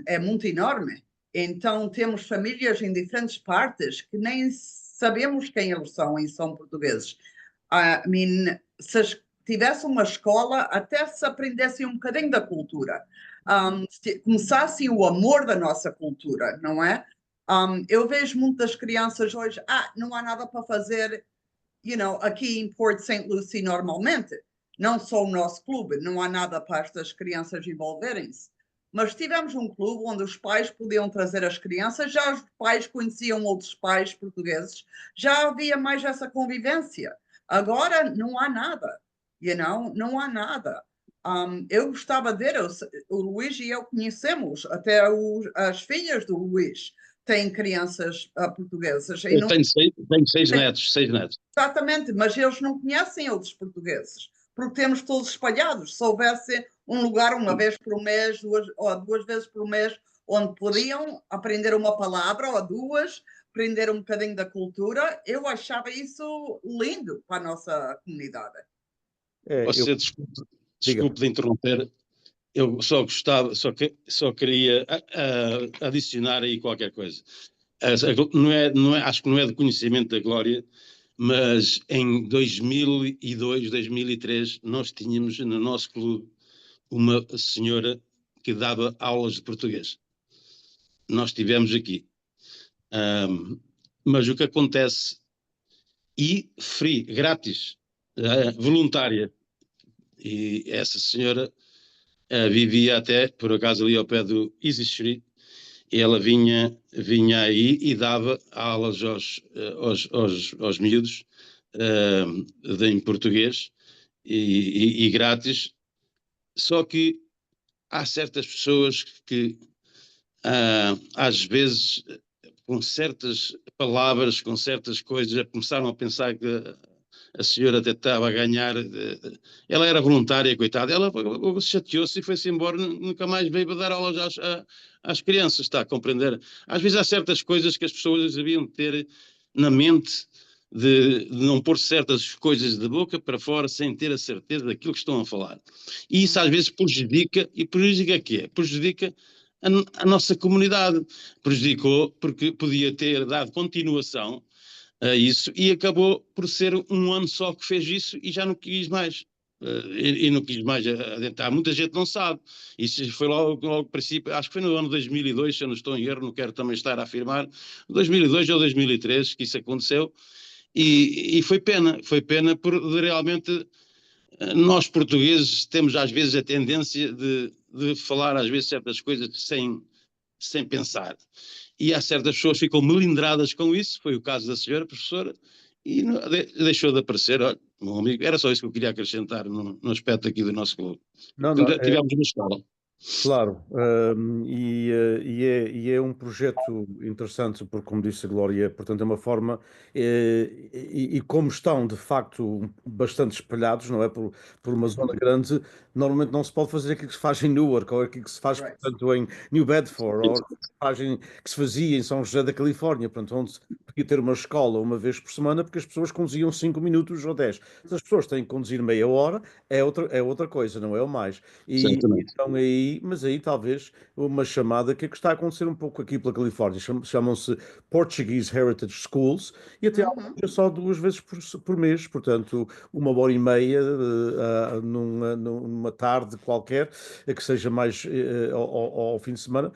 é muito enorme. Então, temos famílias em diferentes partes que nem sabemos quem eles são e são portugueses. I mean, se tivesse uma escola, até se aprendessem um bocadinho da cultura, começassem o amor da nossa cultura, não é? Eu vejo muitas crianças hoje, não há nada para fazer, you know, aqui em Port St. Lucie normalmente. não só o nosso clube, não há nada para estas crianças envolverem-se, mas tivemos um clube onde os pais podiam trazer as crianças, já os pais conheciam outros pais portugueses, já havia mais essa convivência. Agora não há nada, não há nada. Eu gostava de ver, o Luís e eu conhecemos, até as filhas do Luís têm crianças portuguesas. Eu tenho seis netos, 6 netos. Exatamente, mas eles não conhecem outros portugueses, porque temos todos espalhados. Se houvesse um lugar uma vez por mês, duas vezes por mês, onde podiam aprender uma palavra ou duas, aprender um bocadinho da cultura, eu achava isso lindo para a nossa comunidade. Você, desculpe de interromper, eu só gostava, só queria adicionar aí qualquer coisa. Acho que não é de conhecimento da Glória, mas em 2002, 2003, nós tínhamos no nosso clube uma senhora que dava aulas de português. Nós tivemos aqui. Mas o que acontece, e free, grátis, voluntária, e essa senhora vivia até, por acaso, ali ao pé do Easy Street, e ela vinha aí e dava aulas aos miúdos em português e grátis, só que há certas pessoas que às vezes com certas palavras, com certas coisas, começaram a pensar que a senhora até estava a ganhar. Ela era voluntária, coitada. Ela chateou-se e foi-se embora, nunca mais veio a dar aulas às crianças, está a compreender? Às vezes há certas coisas que as pessoas deviam ter na mente de não pôr certas coisas de boca para fora sem ter a certeza daquilo que estão a falar. E isso às vezes prejudica, e prejudica quê? Prejudica a nossa comunidade. Prejudicou porque podia ter dado continuação a isso e acabou por ser um ano só que fez isso e já não quis mais. E não quis mais adentrar. Muita gente não sabe. Isso foi logo ao princípio, acho que foi no ano 2002, se eu não estou em erro, não quero também estar a afirmar, 2002 ou 2003 que isso aconteceu, e foi pena por realmente nós portugueses temos às vezes a tendência de falar às vezes certas coisas sem pensar. E há certas pessoas que ficam melindradas com isso, foi o caso da senhora professora, e deixou de aparecer. Olha, meu amigo, era só isso que eu queria acrescentar no aspecto aqui do nosso clube. Tivemos uma escola. Claro, e é um projeto interessante, porque, como disse a Glória, portanto, é uma forma, e como estão de facto bastante espalhados, não é? Por uma zona grande, normalmente não se pode fazer aquilo que se faz em Newark, ou aquilo que se faz, portanto, em New Bedford, ou que se fazia em São José da Califórnia, portanto, onde se podia ter uma escola uma vez por semana, porque as pessoas conduziam 5 minutos ou 10. Se as pessoas têm que conduzir meia hora, é outra coisa, não é o mais. E então mas aí talvez uma chamada que está a acontecer um pouco aqui pela Califórnia, chamam-se Portuguese Heritage Schools, e até é só 2 vezes por mês, portanto 1h30 numa tarde qualquer, que seja mais ao fim de semana,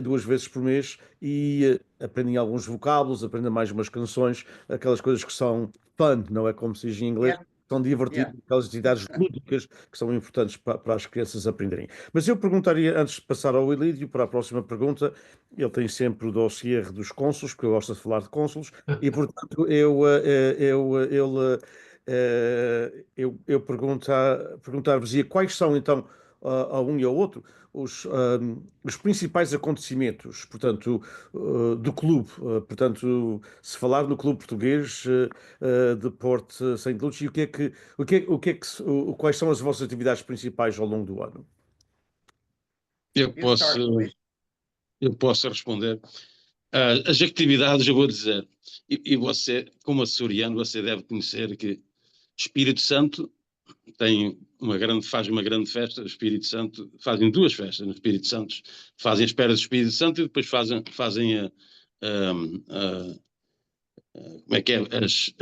2 vezes por mês, e aprendem alguns vocábulos, aprendem mais umas canções, aquelas coisas que são fun, não é como se diz em inglês, são divertidas, aquelas atividades lúdicas que são importantes para as crianças aprenderem. Mas eu perguntaria, antes de passar ao Elídio, para a próxima pergunta, ele tem sempre o dossiê dos cônsules, porque eu gosto de falar de cônsules, e portanto eu perguntar-vos quais são então a um e ao outro os principais acontecimentos, portanto, do clube. Portanto, se falar no clube português de Port St. Lucie, quais são as vossas atividades principais ao longo do ano? Eu posso responder. As atividades, eu vou dizer, e você, como açoriano, você deve conhecer que Espírito Santo faz uma grande festa. O Espírito Santo, fazem 2 festas no Espírito Santo, fazem as Esperas do Espírito Santo e depois fazem como é que é, as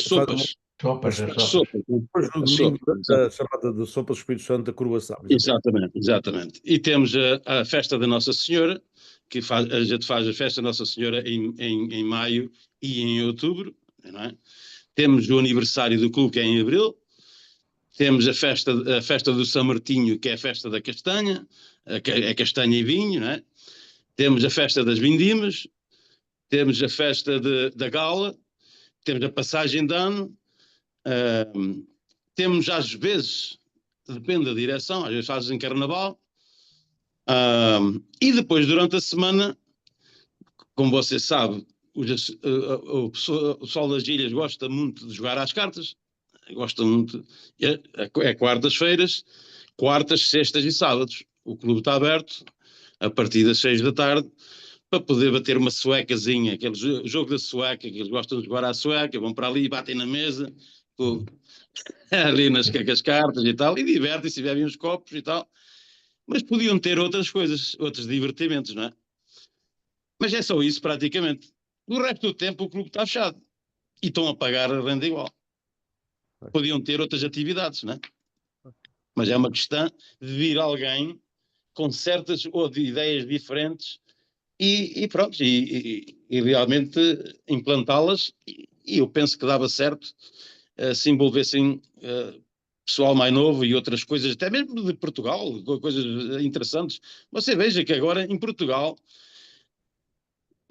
sopas. Sopas. Depois no domingo, a chamada de Sopa do Espírito Santo da Coroação. Exatamente. E temos a festa da Nossa Senhora, que a gente faz a festa da Nossa Senhora em maio e em outubro, não é? Temos o aniversário do clube, que é em abril. Temos a festa do São Martinho, que é a festa da castanha, é castanha e vinho, não é? Temos a festa das vindimas, temos a festa da gala, temos a passagem de ano, temos às vezes, depende da direção, às vezes fazem carnaval, e depois durante a semana, como você sabe, o pessoal das ilhas gosta muito de jogar às cartas, gosta muito, é quartas-feiras, quartas, sextas e sábados. O clube está aberto a partir das 6 da tarde para poder bater uma suecazinha, aquele jogo da sueca, que eles gostam de jogar à sueca, vão para ali, batem na mesa, ali nas cartas e tal, e divertem-se, bebem uns copos e tal. Mas podiam ter outras coisas, outros divertimentos, não é? Mas é só isso praticamente. O resto do tempo o clube está fechado e estão a pagar a renda igual. Podiam ter outras atividades, não é? Mas é uma questão de vir alguém com certas ou de ideias diferentes e pronto, e realmente implantá-las, e eu penso que dava certo se envolvessem pessoal mais novo e outras coisas, até mesmo de Portugal, coisas interessantes. Você veja que agora em Portugal,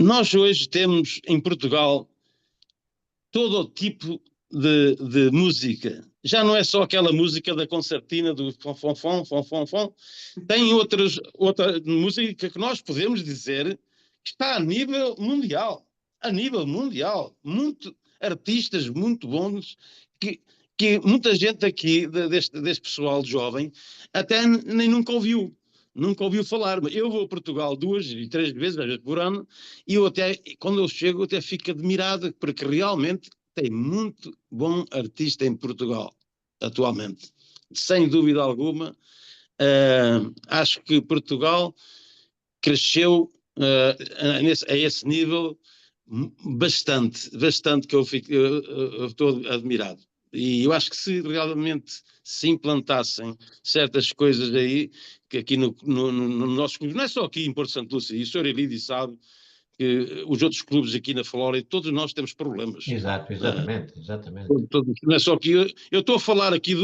nós hoje temos em Portugal todo o tipo de música. Já não é só aquela música da concertina do fom. Tem outra música que nós podemos dizer que está a nível mundial. A nível mundial. Artistas muito bons que muita gente aqui deste pessoal jovem até nem nunca ouviu. Nunca ouviu falar. Eu vou a Portugal 2 e 3 vezes, às vezes por ano, e eu até, quando eu chego, até fico admirado, porque realmente tem muito bom artista em Portugal, atualmente. Sem dúvida alguma. Acho que Portugal cresceu a esse nível bastante, que eu estou admirado. E eu acho que se realmente se implantassem certas coisas aí, que aqui no nosso clube, não é só aqui em Porto Santo Lúcio, e o Sr. Elídio sabe que os outros clubes aqui na Flórida, todos nós temos problemas. Exato, exatamente. Não é só aqui, eu estou a falar aqui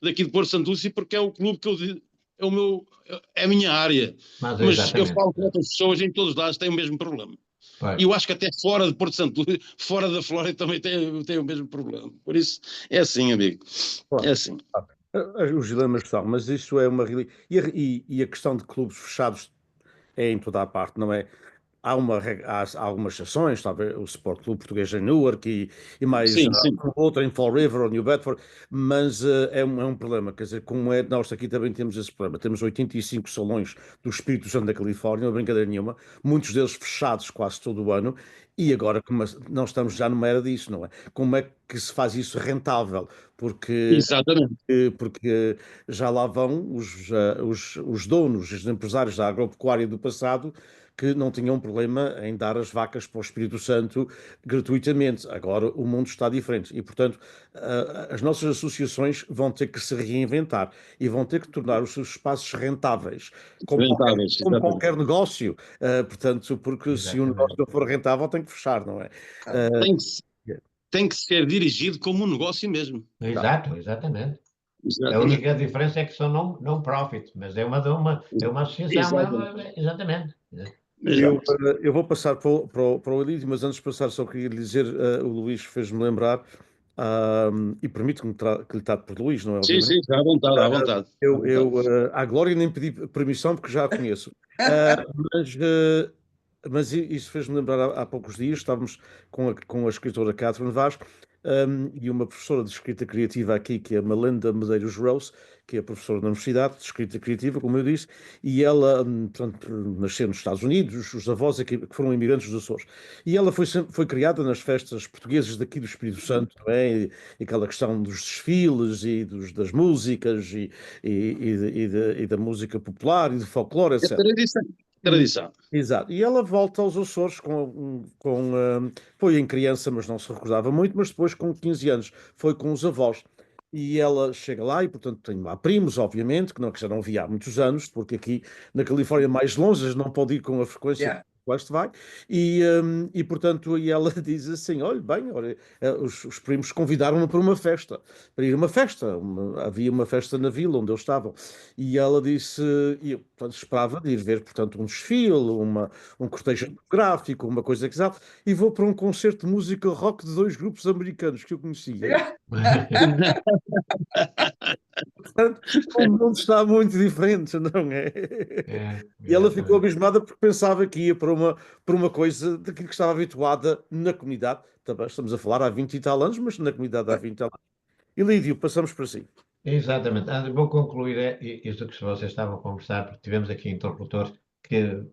daqui de Porto Santo Lúcio porque é o clube que é a minha área. Mas eu falo com outras pessoas em todos os lados têm o mesmo problema. E eu acho que até fora de Porto Santo Lúcio, fora da Flórida também tem o mesmo problema. Por isso, é assim, amigo. É assim. Os dilemas são, mas isso é uma realidade. E a questão de clubes fechados é em toda a parte, não é? Há algumas exceções, talvez o Sport Clube Português em Newark e mais sim. Outra em Fall River ou New Bedford, mas é um problema, quer dizer, nós aqui também temos esse problema, temos 85 salões do Espírito Santo da Califórnia, não é brincadeira nenhuma, muitos deles fechados quase todo o ano, e agora nós estamos já numa era disso, não é? Como é que se faz isso rentável? Porque já lá vão os donos, os empresários da agropecuária do passado, que não tinham problema em dar as vacas para o Espírito Santo gratuitamente. Agora o mundo está diferente e, portanto, as nossas associações vão ter que se reinventar e vão ter que tornar os seus espaços rentáveis, como qualquer negócio. Portanto, porque se o negócio não for rentável, tem que fechar, não é? Tem que ser dirigido como um negócio mesmo. Exatamente. A única diferença é que são non-profit, mas é uma associação. Exatamente. Eu vou passar para o Elídio, mas antes de passar só queria lhe dizer, o Luís fez-me lembrar, e permite-me que lhe trate por Luís, não é? Sim, à vontade. À Glória nem pedi permissão porque já a conheço. Mas isso fez-me lembrar, há poucos dias estávamos com a escritora Catherine Vaz e uma professora de escrita criativa aqui, que é a Melinda Medeiros Rose, que é professora da Universidade de Escrita Criativa, como eu disse, e ela, portanto, nasceu nos Estados Unidos, os avós aqui, que foram imigrantes dos Açores. E ela foi criada nas festas portuguesas daqui do Espírito Santo, não é? E aquela questão dos desfiles e das músicas e da música popular e do folclore, etc. Tradição. Exato. E ela volta aos Açores foi em criança, mas não se recordava muito, mas depois com 15 anos foi com os avós. E ela chega lá e, portanto, tem lá primos, obviamente, que já não via há muitos anos, porque aqui na Califórnia mais longe não pode ir com a frequência lá isto vai, e portanto e ela diz assim, olha bem, olha, os primos convidaram-me para uma festa, para ir a uma festa, havia uma festa na vila onde eles estavam, e ela disse, e eu portanto, esperava de ir ver, portanto, um desfile, um cortejo fotográfico, uma coisa que sabe, e vou para um concerto de música rock de 2 grupos americanos que eu conhecia. Portanto, o mundo está muito diferente, não é? E ela ficou Exatamente. abismada porque pensava que ia para uma coisa daquilo que estava habituada na comunidade. Também estamos a falar há 20 e tal anos, mas na comunidade há 20 e tal anos. E Lídio, passamos para si. Exatamente. Vou concluir isto que vocês estavam a conversar, porque tivemos aqui interlocutores que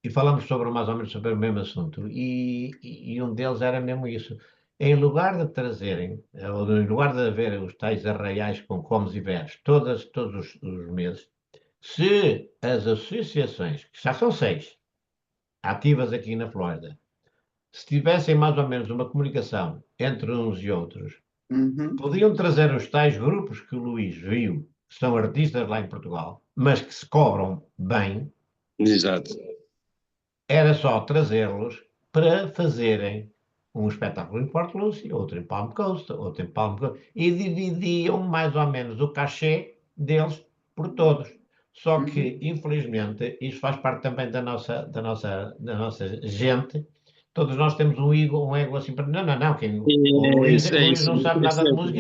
e falamos sobre mais ou menos sobre o mesmo assunto, e um deles era mesmo isso. Em lugar de trazerem, ou em lugar de haver os tais arraiais com comes e bebes todos os meses, se as associações, que já são 6, ativas aqui na Flórida, se tivessem mais ou menos uma comunicação entre uns e outros, Uhum. podiam trazer os tais grupos que o Luís viu, que são artistas lá em Portugal, mas que se cobram bem, Exato. era só trazê-los para fazerem um espetáculo em Port Lucie, outro em Palm Coast, outro em Palm Coast, e dividiam mais ou menos o cachê deles por todos. Só que, infelizmente, isso faz parte também da nossa gente. Todos nós temos um ego assim para. Não, o Luís não sabe nada de música,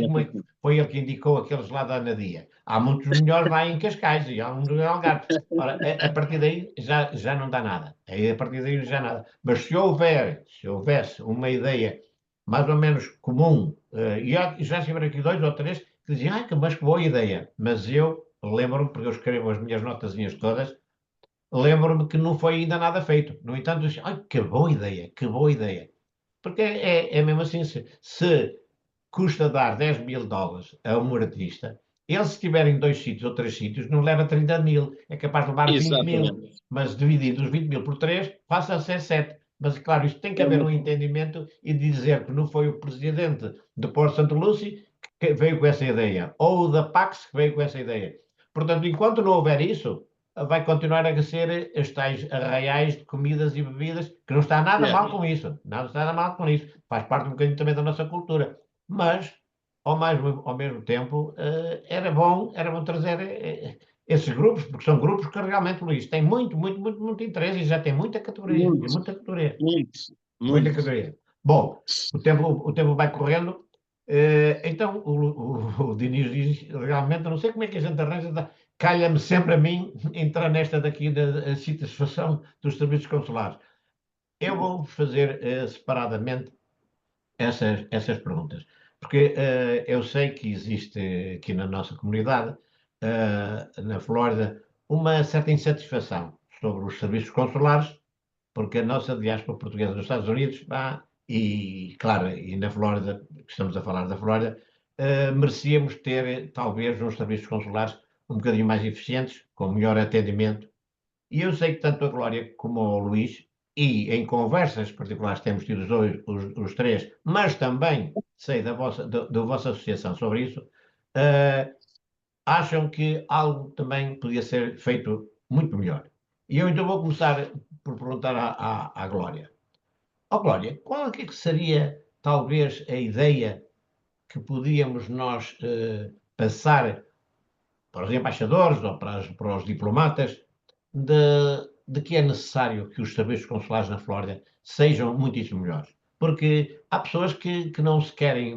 foi ele que indicou aqueles lá da Anadia. Há muitos melhores lá em Cascais e há um do Algarve. Ora, a partir daí já não dá nada. Aí, a partir daí já nada. Mas se houvesse uma ideia mais ou menos comum, e já tiveram aqui 2 ou 3 que diziam, mas que boa ideia. Mas eu lembro-me, porque eu escrevo as minhas notazinhas todas, lembro-me que não foi ainda nada feito. No entanto, eu disse, que boa ideia, que boa ideia. Porque é mesmo assim, se custa dar 10 mil dólares a um artista, ele se estiver em 2 sítios ou 3 sítios, não leva 30 mil, é capaz de levar 20 mil, Exatamente. mas dividido os 20 mil por 3, passa a ser 7. Mas, claro, isto tem que haver um entendimento e dizer que não foi o presidente de Porto Santo Lúcio que veio com essa ideia, ou o da Pax que veio com essa ideia. Portanto, enquanto não houver isso, vai continuar a ser os tais arraiais de comidas e bebidas, que não está nada mal com isso, nada está nada mal com isso, faz parte um bocadinho também da nossa cultura, mas ao mesmo tempo era bom trazer esses grupos, porque são grupos que realmente, Luís, têm muito interesse e já tem muita categoria, Muito, muita categoria, muito, muita muito. categoria. Bom, o tempo vai correndo, então o Diniz diz, realmente, eu não sei como é que a gente arranja, calha-me sempre a mim entrar nesta daqui da satisfação dos serviços consulares. Eu vou fazer separadamente essas perguntas, porque eu sei que existe aqui na nossa comunidade, na Flórida, uma certa insatisfação sobre os serviços consulares, porque a nossa diáspora portuguesa nos Estados Unidos, e claro, e na Flórida, que estamos a falar da Flórida, merecíamos ter talvez uns serviços consulares um bocadinho mais eficientes, com melhor atendimento. E eu sei que tanto a Glória como o Luís, e em conversas particulares temos tido os 3, mas também sei da vossa associação sobre isso, acham que algo também podia ser feito muito melhor. E eu então vou começar por perguntar à Glória. Glória, qual é que seria talvez a ideia que podíamos nós passar para os embaixadores ou para os diplomatas de que é necessário que os serviços consulares na Flórida sejam muitíssimo melhores? Porque há pessoas que não se querem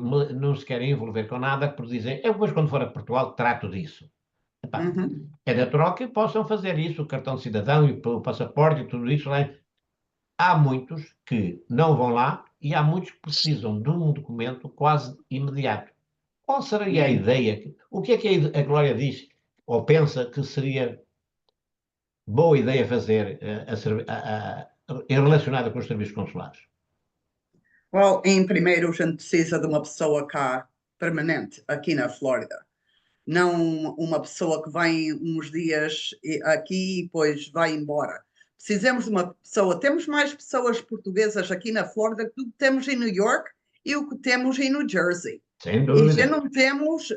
envolver com nada, por dizem, eu depois quando for a Portugal trato disso. Epá, é natural que possam fazer isso, o cartão de cidadão e o passaporte e tudo isso. Há muitos que não vão lá e há muitos que precisam de um documento quase imediato. Qual seria a ideia? O que é que a Glória diz ou pensa que seria boa ideia fazer relacionada com os serviços consulares? Well, em primeiro, a gente precisa de uma pessoa cá permanente aqui na Flórida. Não uma pessoa que vem uns dias aqui e depois vai embora. Precisamos de uma pessoa. Temos mais pessoas portuguesas aqui na Flórida do que temos em New York e o que temos em New Jersey. Sem E dúvida. já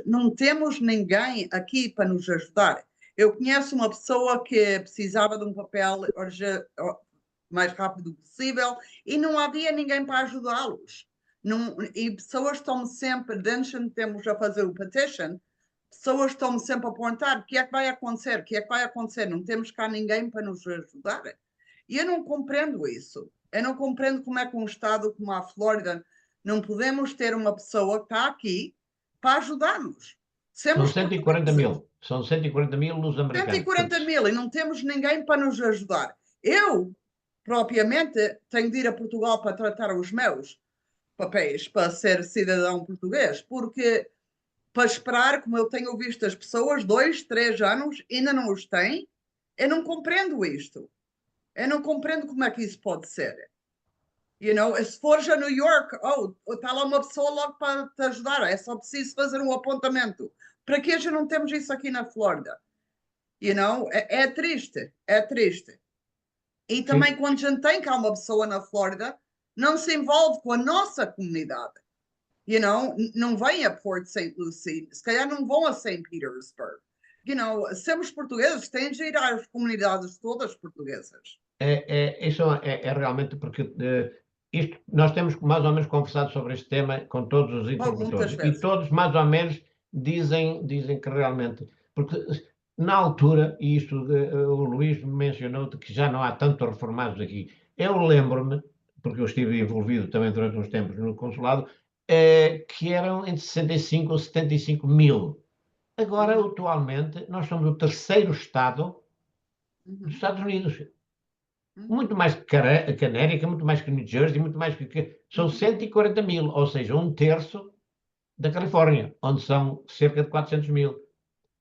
não temos ninguém aqui para nos ajudar. Eu conheço uma pessoa que precisava de um papel mais rápido possível, e não havia ninguém para ajudá-los. E pessoas estão sempre, desde que temos a fazer o petition, pessoas estão sempre a apontar o que é que vai acontecer, o que é que vai acontecer, não temos cá ninguém para nos ajudar. E eu não compreendo isso. Eu não compreendo como é que um estado como a Flórida não podemos ter uma pessoa que está aqui para ajudar-nos. São 140 mil. São 140 mil os americanos. 140 mil e não temos ninguém para nos ajudar. Eu, propriamente, tenho de ir a Portugal para tratar os meus papéis para ser cidadão português, porque para esperar, como eu tenho visto as pessoas, 2, 3 anos, ainda não os têm, eu não compreendo isto. Eu não compreendo como é que isso pode ser. Se fores a New York, está lá uma pessoa logo para te ajudar, é só preciso fazer um apontamento. Para que já não temos isso aqui na Flórida? É triste, é triste. E também Sim. quando a gente tem cá uma pessoa na Flórida, não se envolve com a nossa comunidade. Não vem a Port St. Lucie, se calhar não vão a St. Petersburg. Somos portugueses, têm de ir às comunidades todas portuguesas. Isso é realmente porque nós temos mais ou menos conversado sobre este tema com todos os interlocutores e todos mais ou menos dizem que realmente, porque na altura, e isto o Luís mencionou que já não há tanto reformados aqui. Eu lembro-me, porque eu estive envolvido também durante uns tempos no consulado, que eram entre 65 ou 75 mil. Agora, atualmente, nós somos o terceiro estado dos Estados Unidos. Muito mais que Canérica, muito mais que New Jersey, muito mais que são 140 mil, ou seja, um terço da Califórnia, onde são cerca de 400 mil.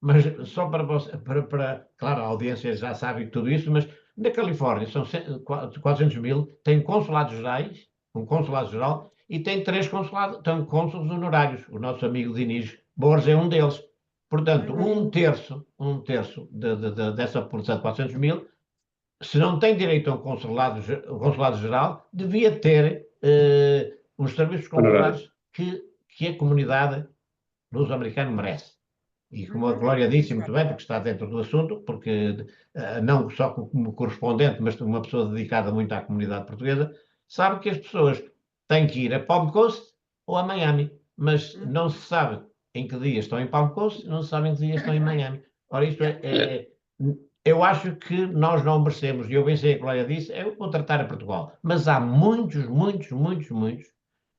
Mas só para claro, a audiência já sabe tudo isso, mas na Califórnia são 400 mil, tem consulados gerais, um consulado geral, e tem 3 consulados, tem cônsules honorários. O nosso amigo Dinis Borges é um deles. Portanto, um terço dessa população de 400 mil, se não tem direito a um consulado geral, devia ter os serviços consulares que a comunidade luso-americana merece. E como a Glória disse muito bem, porque está dentro do assunto, porque não só como correspondente, mas uma pessoa dedicada muito à comunidade portuguesa, sabe que as pessoas têm que ir a Palm Coast ou a Miami, mas não se sabe em que dia estão em Palm Coast, não se sabe em que dia estão em Miami. Ora, isto eu acho que nós não merecemos, e eu bem sei a Glória disse, é contratar a Portugal. Mas há muitos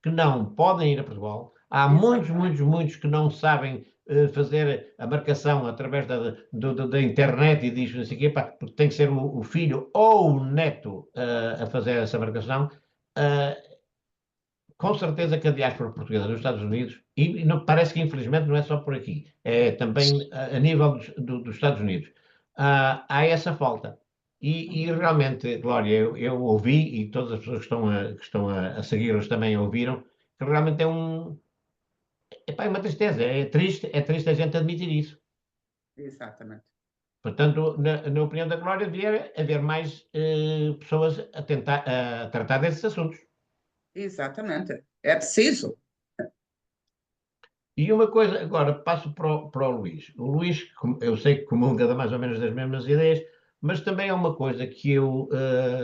que não podem ir a Portugal. Há muitos que não sabem fazer a marcação através da internet e diz não sei o quê, porque tem que ser o filho ou o neto a fazer essa marcação. Com certeza que a diáspora portuguesa nos Estados Unidos, e parece que infelizmente não é só por aqui, é também a nível dos Estados Unidos, há essa falta. E realmente, Glória, eu ouvi, e todas as pessoas que estão a seguir-nos também ouviram, que realmente é uma tristeza, é triste a gente admitir isso. Exatamente. Portanto, na opinião da Glória, devia haver mais pessoas a tentar a tratar desses assuntos. Exatamente. É preciso. E uma coisa, agora passo para o Luís. O Luís, eu sei que comunga mais ou menos das mesmas ideias, mas também é uma coisa que eu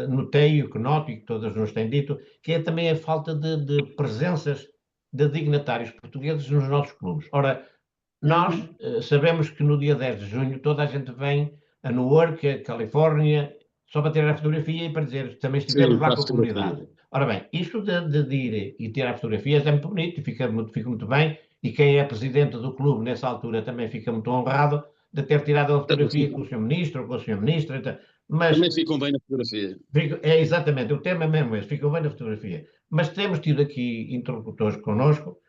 notei, que noto e que todas nos têm dito, que é também a falta de presenças de dignatários portugueses nos nossos clubes. Ora, nós sabemos que no dia 10 de junho toda a gente vem a Newark, a Califórnia, só para tirar a fotografia e para dizer que também estivemos lá com a comunidade. Ora bem, isto de ir e tirar fotografias é muito bonito e fica muito bem, e quem é presidente do clube nessa altura também fica muito honrado de ter tirado a fotografia com o Sr. Ministro ou com a Sra. Ministra. Então, mas também ficam bem na fotografia. é exatamente, o tema é mesmo esse, ficam bem na fotografia. Mas temos tido aqui interlocutores connosco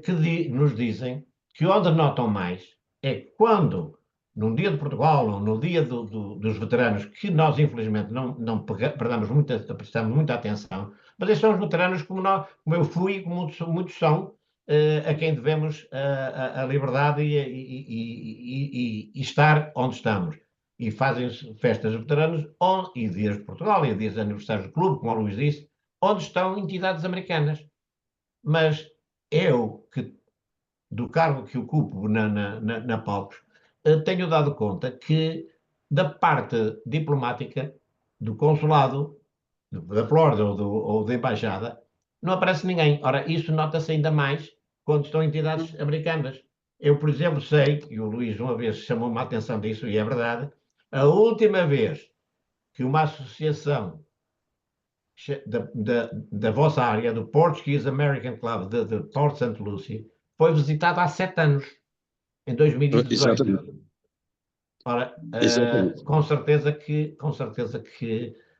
que nos dizem que onde notam mais é quando, num dia de Portugal ou no dia dos veteranos, que nós infelizmente não prestamos muita atenção, mas esses são os veteranos como eu fui e como muitos são, a quem devemos a liberdade e estar onde estamos. E fazem festas de veteranos e dias de Portugal e dias de aniversários do clube, como o Luís disse, onde estão entidades americanas. Mas eu, do cargo que ocupo na Palcos, tenho dado conta que da parte diplomática do consulado da Flórida ou da Embaixada, não aparece ninguém. Ora, isso nota-se ainda mais quando estão entidades americanas. Eu, por exemplo, sei, e o Luís uma vez chamou-me a atenção disso, e é verdade, a última vez que uma associação da vossa área, do Portuguese American Club de Port St. Lucie, foi visitada há 7 anos, em 2018. Exatamente. Ora, Exatamente. com certeza que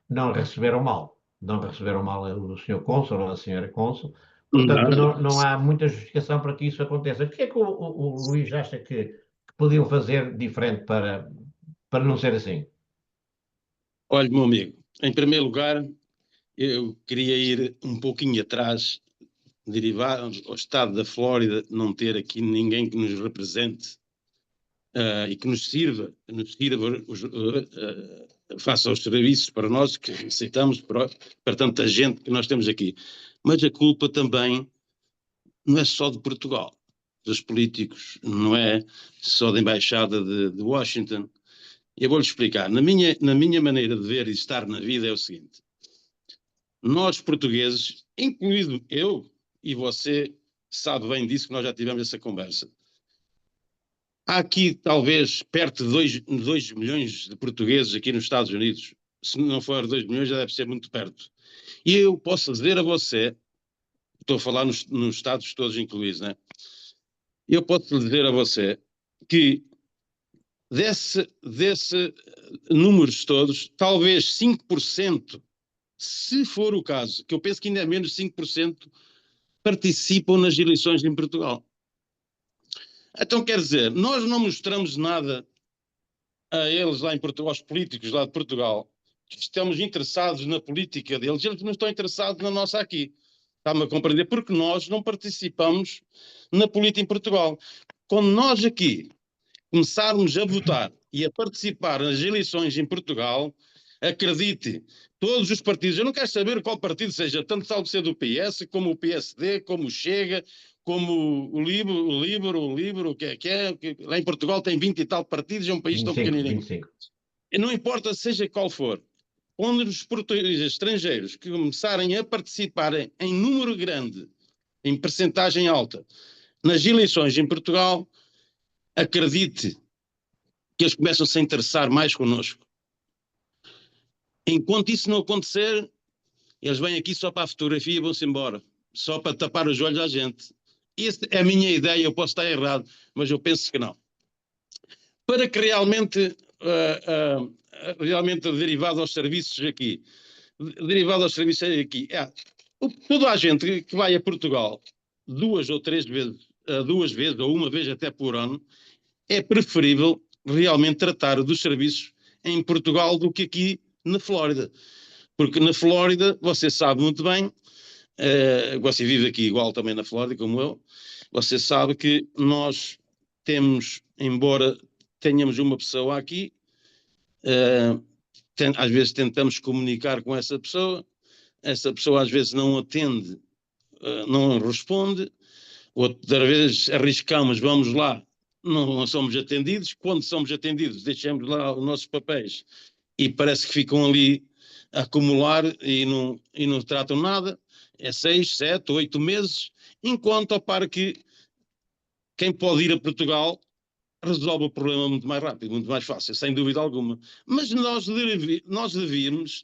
não receberam mal. Não receberam mal o senhor cônsul ou a senhora cônsul. Portanto, não há muita justificação para que isso aconteça. O que é que o Luís acha que podiam fazer diferente para não ser assim? Olha, meu amigo, em primeiro lugar, eu queria ir um pouquinho atrás, derivado ao estado da Flórida, não ter aqui ninguém que nos represente e que nos sirva faça os serviços para nós que aceitamos para tanta gente que nós temos aqui. Mas a culpa também não é só de Portugal, dos políticos, não é só da Embaixada de Washington. Eu vou-lhe explicar. Na minha maneira de ver e estar na vida é o seguinte. Nós portugueses, incluído eu e você, sabe bem disso que nós já tivemos essa conversa. Há aqui talvez perto de 2 milhões de portugueses aqui nos Estados Unidos. Se não for 2 milhões já deve ser muito perto. E eu posso dizer a você, estou a falar nos Estados todos incluídos, né? Eu posso dizer a você que desse números todos, talvez 5%, se for o caso, que eu penso que ainda é menos de 5%, participam nas eleições em Portugal. Então, quer dizer, nós não mostramos nada a eles lá em Portugal, aos políticos lá de Portugal, que estamos interessados na política deles, eles não estão interessados na nossa aqui. Está-me a compreender? Porque nós não participamos na política em Portugal. Quando nós aqui começarmos a votar e a participar nas eleições em Portugal, acredite, todos os partidos, eu não quero saber qual partido seja, tanto salvo ser do PS, como o PSD, como o Chega, como o Livre, o que é, lá em Portugal tem 20 e tal partidos, é um país 25, tão pequenininho. 25. E não importa seja qual for, quando os portugueses estrangeiros que começarem a participarem em número grande, em percentagem alta, nas eleições em Portugal, acredite que eles começam -se a interessar mais connosco. Enquanto isso não acontecer, eles vêm aqui só para a fotografia e vão-se embora, só para tapar os olhos à gente. Essa é a minha ideia, eu posso estar errado, mas eu penso que não. Para que realmente derivado aos serviços aqui, toda a gente que vai a Portugal 2 ou 3 vezes, 2 vezes ou uma vez até por ano, é preferível realmente tratar dos serviços em Portugal do que aqui na Flórida. Porque na Flórida, você sabe muito bem, você vive aqui igual também na Flórida, como eu, você sabe que nós temos, embora tenhamos uma pessoa aqui, às vezes tentamos comunicar com essa pessoa às vezes não atende, não responde, outra vez arriscamos, vamos lá, não somos atendidos, quando somos atendidos deixamos lá os nossos papéis e parece que ficam ali a acumular e não tratam nada, é 6, 7, 8 meses, enquanto ao par que quem pode ir a Portugal resolve o problema muito mais rápido, muito mais fácil, sem dúvida alguma. Mas nós devíamos,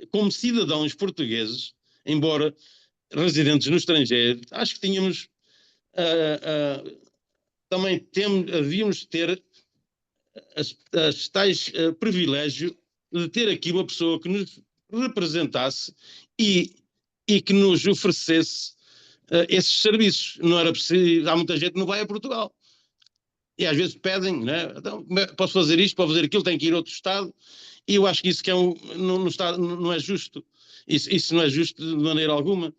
como cidadãos portugueses, embora residentes no estrangeiro, acho que tínhamos também devíamos ter as tais privilégio de ter aqui uma pessoa que nos representasse e que nos oferecesse esses serviços. Não era preciso, há muita gente que não vai a Portugal. E às vezes pedem, né? Então, posso fazer isto, posso fazer aquilo, tenho que ir a outro Estado. E eu acho que isso que não é justo. Isso não é justo de maneira alguma.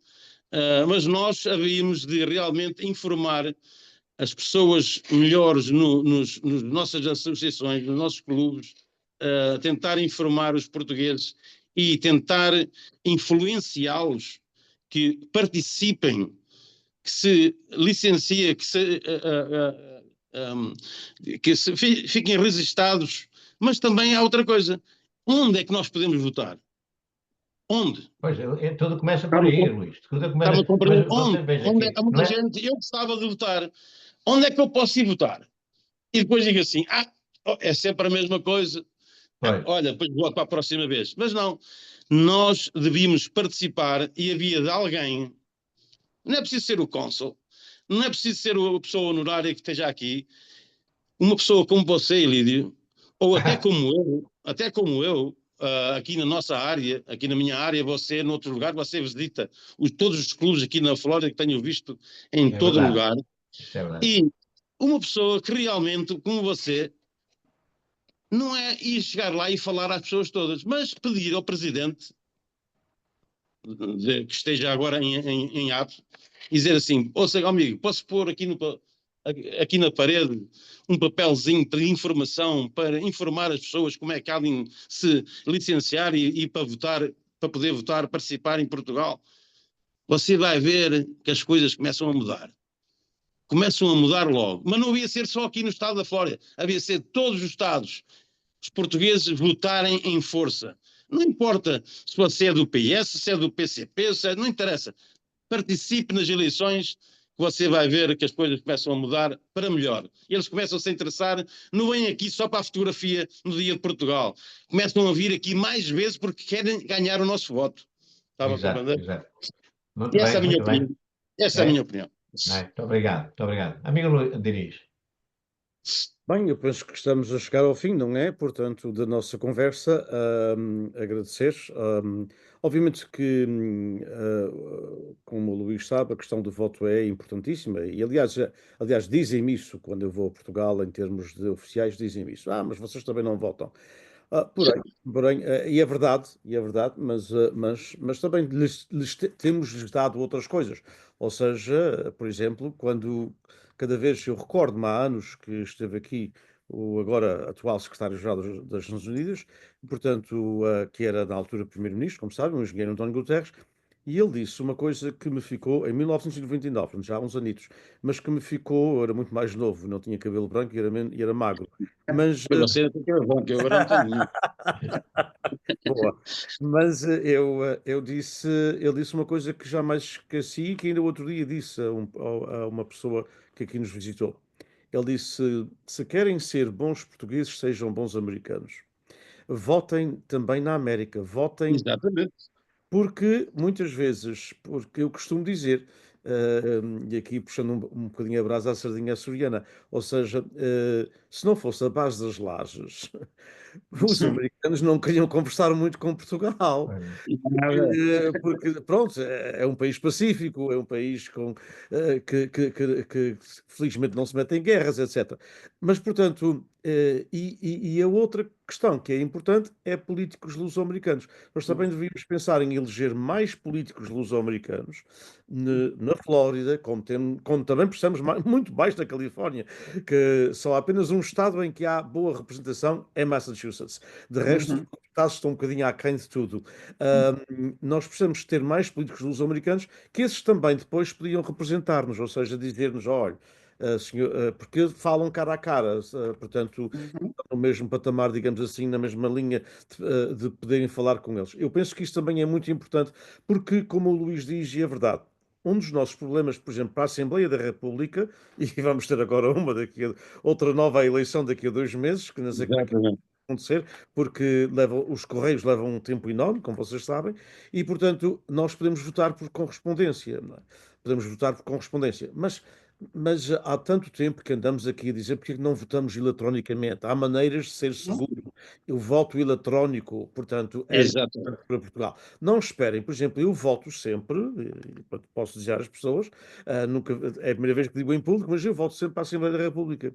Mas nós havíamos de realmente informar as pessoas melhores nas nossas associações, nos nossos clubes, tentar informar os portugueses e tentar influenciá-los que participem, que se licenciem, que se fiquem registados. Mas também há outra coisa. Onde é que nós podemos votar? Onde? Pois, tudo começa por Estava aí, com- Luís. Tudo Estava começa... a compreender. Mas você Onde? veja Onde é que aqui, há não muita é? gente? Eu gostava de votar. Onde é que eu posso ir votar? E depois digo assim: é sempre a mesma coisa. Pois, Olha, depois voto para a próxima vez. Mas não. Nós devíamos participar e havia de alguém. Não é preciso ser o cônsul. Não é preciso ser a pessoa honorária que esteja aqui. Uma pessoa como você, Lídio, ou até como eu, aqui na nossa área, aqui na minha área, você, noutro lugar, você visita todos os clubes aqui na Flórida que tenho visto em é todo verdade. lugar, Isso é verdade. e uma pessoa que realmente, como você, não é ir chegar lá e falar às pessoas todas, mas pedir ao presidente que esteja agora em ato e dizer assim: ouça, amigo, posso pôr aqui na parede um papelzinho de informação para informar as pessoas como é que há de se licenciar e para votar, para poder votar, participar em Portugal? Você vai ver que as coisas começam a mudar. Começam a mudar logo. Mas não havia ser só aqui no estado da Flórida. Havia ser todos os estados, os portugueses votarem em força. Não importa se você é do PS, se é do PCP, não interessa. Participe nas eleições que você vai ver que as coisas começam a mudar para melhor. Eles começam a se interessar, não vêm aqui só para a fotografia no dia de Portugal. Começam a vir aqui mais vezes porque querem ganhar o nosso voto. Estava a Exato, compreender? exato. Muito E essa é a bem, minha muito bem. opinião. Essa é a minha É? opinião. É, muito obrigado, muito obrigado. Amigo Diniz, Bem, eu penso que estamos a chegar ao fim, não é? Portanto, da nossa conversa, agradecer. Obviamente que, como o Luís sabe, a questão do voto é importantíssima e, aliás, dizem-me isso quando eu vou a Portugal, em termos de oficiais, dizem-me isso. Mas vocês também não votam. Porém, e é verdade, mas também temos-lhes dado outras coisas. Ou seja, por exemplo, cada vez eu recordo-me há anos que esteve aqui o agora atual secretário-geral das Nações Unidas, portanto, que era na altura primeiro-ministro, como sabem, o engenheiro António Guterres, e ele disse uma coisa que me ficou em 1999, portanto, já há uns anitos, mas que me ficou, eu era muito mais novo, não tinha cabelo branco e era magro. Mas Para você tem que é bom, que eu agora não tenho nenhum. boa. Mas ele disse uma coisa que jamais esqueci, que ainda outro dia disse a uma pessoa que aqui nos visitou. Ele disse: se querem ser bons portugueses, sejam bons americanos. Votem também na América, votem Exatamente. porque muitas vezes, porque eu costumo dizer, e aqui puxando um bocadinho a brasa à sardinha açoriana, ou seja, se não fosse a base das lajes, os americanos não queriam conversar muito com Portugal. Nada. Porque, pronto, é um país pacífico, é um país que felizmente não se mete em guerras, etc. Mas, portanto, e a outra questão que é importante é políticos luso-americanos. Nós também devíamos pensar em eleger mais políticos luso-americanos na Flórida, como também precisamos muito mais na Califórnia, que só há apenas um estado em que há boa representação, é Massachusetts. De resto, os Uhum. estados estão um bocadinho aquém de tudo. Nós precisamos ter mais políticos luso-americanos que esses também depois podiam representar-nos, ou seja, dizer-nos, olha, porque falam cara a cara, portanto, Uhum. no mesmo patamar, digamos assim, na mesma linha de poderem falar com eles. Eu penso que isto também é muito importante, porque, como o Luís diz, e é verdade, um dos nossos problemas, por exemplo, para a Assembleia da República, e vamos ter agora outra nova eleição daqui a 2 meses, que não sei como é que Exatamente. acontecer, porque os correios levam um tempo enorme, como vocês sabem, e, portanto, nós podemos votar por correspondência, não é? Podemos votar por correspondência, mas há tanto tempo que andamos aqui a dizer porque é que não votamos eletronicamente. Há maneiras de ser seguro. O voto eletrónico, portanto, é Exatamente. importante para Portugal. Não esperem, por exemplo, eu voto sempre, posso dizer às pessoas, nunca, é a primeira vez que digo em público, mas eu voto sempre para a Assembleia da República.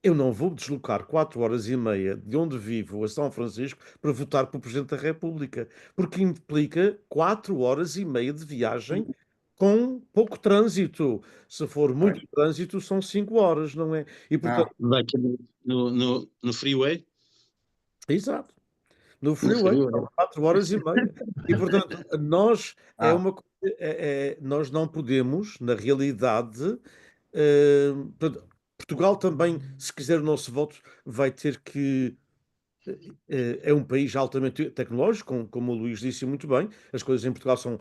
Eu não vou deslocar 4 horas e meia de onde vivo a São Francisco para votar para o Presidente da República, porque implica 4 horas e meia de viagem com pouco trânsito. Se for Pois. muito trânsito, são 5 horas, não é? E portanto, Vai aqui no freeway. exato, no No freeway, são freeway. 4 horas e meia. E portanto, nós Ah, nós não podemos, na realidade, portanto, Portugal também, se quiser o nosso voto, vai ter que é um país altamente tecnológico, como o Luís disse muito bem. As coisas em Portugal são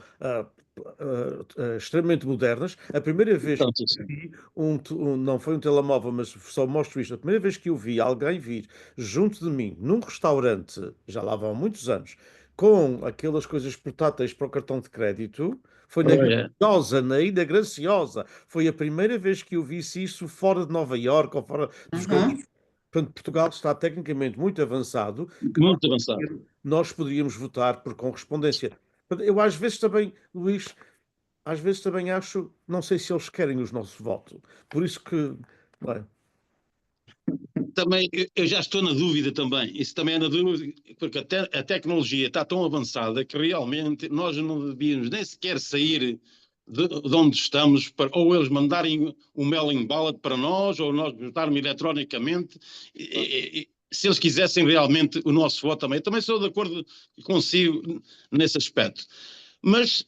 extremamente modernas. A primeira vez que Portanto, assim, vi não foi um telemóvel, mas só mostro isto. A primeira vez que eu vi alguém vir junto de mim num restaurante, já lá vão muitos anos, com aquelas coisas portáteis para o cartão de crédito, foi na olha, Graciosa, na Ilha Graciosa. Foi a primeira vez que eu vi isso fora de Nova Iorque ou fora dos grandes. Uhum. Portanto, Portugal está tecnicamente muito avançado, que muito avançado. nós poderíamos votar por correspondência. Portanto, eu às vezes também, Luís, às vezes também acho, não sei se eles querem o nosso voto. Por isso que, não é? Também, eu já estou na dúvida também. Isso também é na dúvida, porque a tecnologia está tão avançada que realmente nós não devíamos nem sequer sair de onde estamos, ou eles mandarem o mailing ballot para nós, ou nós votarmos eletronicamente. Se eles quisessem realmente o nosso voto também. Eu também sou de acordo consigo nesse aspecto. Mas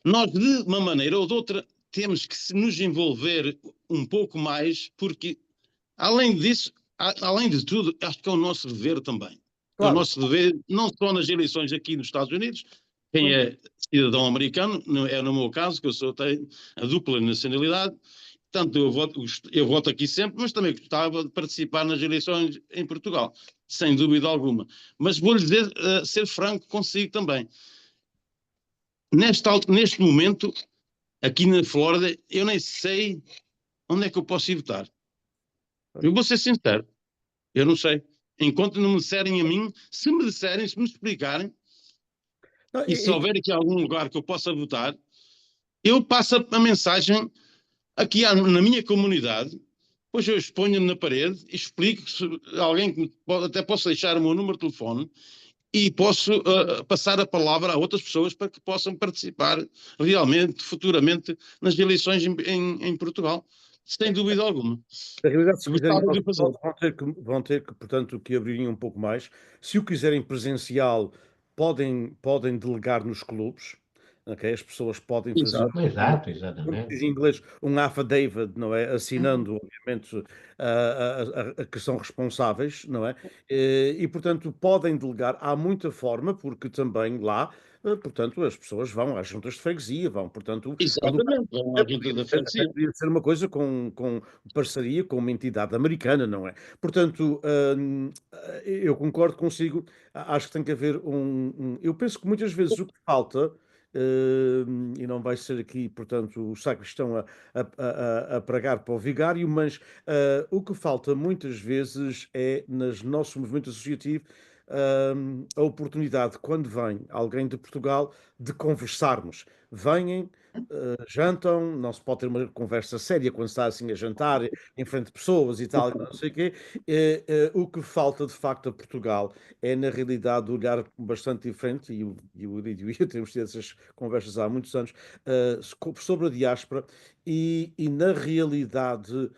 nós, de uma maneira ou de outra, temos que nos envolver um pouco mais, porque, além disso, além de tudo, acho que é o nosso dever também. É o Claro. nosso dever, não só nas eleições aqui nos Estados Unidos, quem é cidadão americano, é no meu caso, que tenho a dupla nacionalidade, portanto eu voto aqui sempre, mas também gostava de participar nas eleições em Portugal, sem dúvida alguma. Mas vou-lhe dizer, ser franco consigo também. Neste momento, aqui na Flórida, eu nem sei onde é que eu posso ir votar. Eu vou ser sincero. Eu não sei. Enquanto não me disserem a mim, se me disserem, se me explicarem, Não, e se houver aqui algum lugar que eu possa votar, eu passo a mensagem aqui na minha comunidade, depois eu exponho na parede e explico se alguém que até posso deixar o meu número de telefone e posso passar a palavra a outras pessoas para que possam participar realmente, futuramente, nas eleições em Portugal. Sem dúvida alguma. na realidade, se quiserem, Gostava de fazer. vão ter que, portanto, que abrirem um pouco mais. Se o quiserem presencial, podem delegar nos clubes. Ok? As pessoas podem fazer, Exato. Exato, como se exatamente. diz em inglês, um affidavit, não é? Assinando, obviamente, a que são responsáveis, não é? Portanto, podem delegar. Há muita forma, porque também lá, portanto, as pessoas vão às juntas de freguesia, vão, portanto, Exatamente. Vão à junta da até freguesia. podia ser uma coisa com parceria com uma entidade americana, não é? Portanto, eu concordo consigo. Acho que tem que haver eu penso que muitas vezes o que falta, e não vai ser aqui, portanto, o sacristão a pregar para o vigário, mas o que falta muitas vezes é, nos nosso movimento associativo, a oportunidade, quando vem alguém de Portugal, de conversarmos. Venham, jantam, não se pode ter uma conversa séria quando está assim a jantar em frente de pessoas e tal, não sei o quê. O que falta de facto a Portugal é, na realidade, olhar bastante diferente, e o Lídio e eu temos tido essas conversas há muitos anos, sobre a diáspora e na realidade,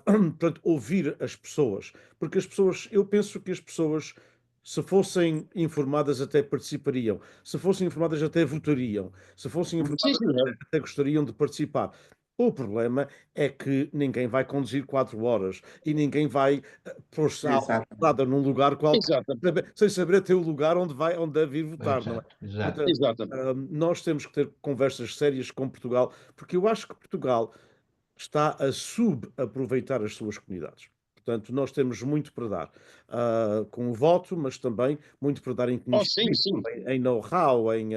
portanto, ouvir as pessoas, porque as pessoas, eu penso que as pessoas, se fossem informadas, até participariam, se fossem informadas, até votariam, se fossem Sim, informadas, senhor. até gostariam de participar. O problema é que ninguém vai conduzir 4 horas e ninguém vai pôr-se à Exato. alçada num lugar qualquer, Exatamente. sem saber até o lugar onde deve ir votar, não é? Exato, exato. Portanto, Exatamente. nós temos que ter conversas sérias com Portugal, porque eu acho que Portugal está a subaproveitar as suas comunidades. Portanto, nós temos muito para dar, com o voto, mas também muito para dar em Oh, sim, conhecimento, sim. em know-how, em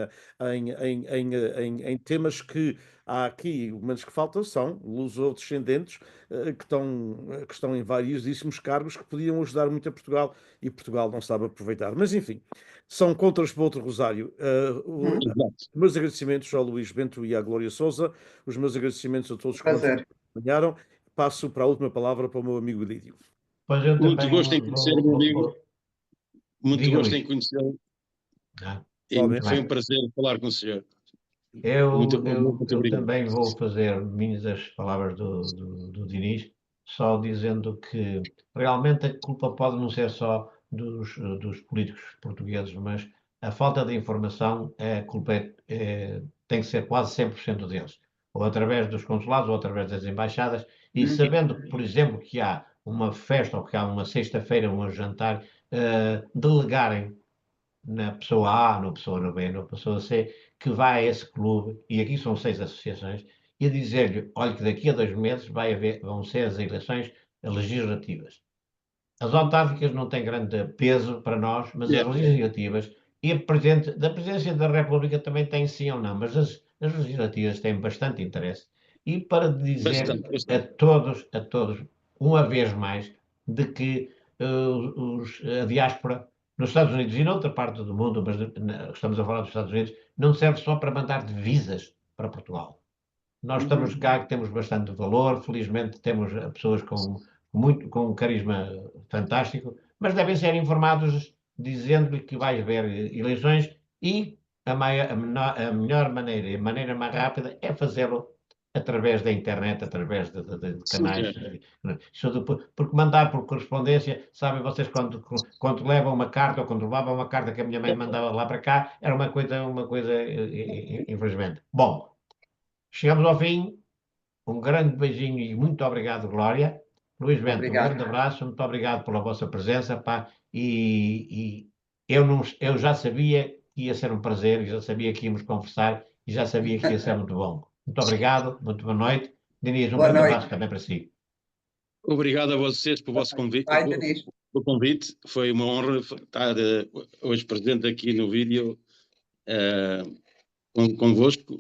temas que há aqui, os menos que faltam são luso-descendentes, que estão em variedíssimos cargos que podiam ajudar muito a Portugal, e Portugal não sabe aproveitar. Mas, enfim, são contras para outro Rosário. Uhum. Exato. Os meus agradecimentos ao Luís Bento e à Glória Souza, os meus agradecimentos a todos que nos Prazer. acompanharam. Passo para a última palavra para o meu amigo Lídio. Pois eu Muito também gosto em conhecer o meu amigo. Muito diga, gosto Luís. em conhecê-lo. Ah, E muito foi bem. um prazer falar com o senhor. Eu, eu, Muito eu obrigado. também vou fazer minhas as palavras do Diniz, só dizendo que realmente a culpa pode não ser só dos políticos portugueses, mas a falta de informação, a culpa tem que ser quase 100% deles, ou através dos consulados, ou através das embaixadas, e Uhum. sabendo, por exemplo, que há uma festa, ou que há uma sexta-feira, um jantar delegarem na pessoa A, na pessoa B, na pessoa C, que vai a esse clube, e aqui são 6 associações, e a dizer-lhe, olha que daqui a 2 meses vão ser as eleições legislativas. As autárquicas não têm grande peso para nós, mas as legislativas, e da Presidência da República também tem sim ou não, mas as legislativas têm bastante interesse. E para dizer a todos, uma vez mais, de que a diáspora nos Estados Unidos e noutra parte do mundo, mas estamos a falar dos Estados Unidos, não serve só para mandar divisas para Portugal. Nós estamos cá, que temos bastante valor, felizmente temos pessoas com um carisma fantástico, mas devem ser informados dizendo-lhe que vai haver eleições e a melhor maneira e a maneira mais rápida é fazê-lo através da internet, através de canais. Porque mandar por correspondência, sabem vocês, quando levam uma carta ou quando levavam uma carta que a minha mãe mandava lá para cá, era uma coisa infelizmente. Bom, chegamos ao fim. Um grande beijinho e muito obrigado, Glória. Luís Bento, um grande abraço, muito obrigado pela vossa presença, pá, e eu já sabia que ia ser um prazer, já sabia que íamos conversar e já sabia que ia ser muito bom. Muito obrigado, muito boa noite. Diniz, um grande abraço também para si. Obrigado a vocês pelo vosso convite. O convite. Foi uma honra estar hoje presente aqui no vídeo convosco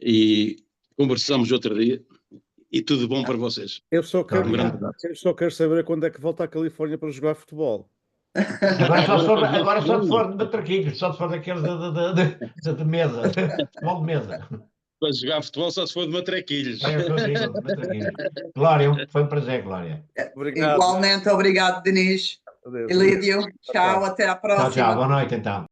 e conversamos outro dia. E tudo bom para vocês. Eu só quero saber quando é que volta à Califórnia para jogar futebol. Agora só se for de matraquilhos, só se for daqueles de mesa, futebol de mesa. Para jogar futebol só se for de matraquilhos. Glória, foi um prazer, Glória. Obrigado. Igualmente, obrigado, Diniz. Elídio, tchau, até a próxima. Tchau, boa noite então.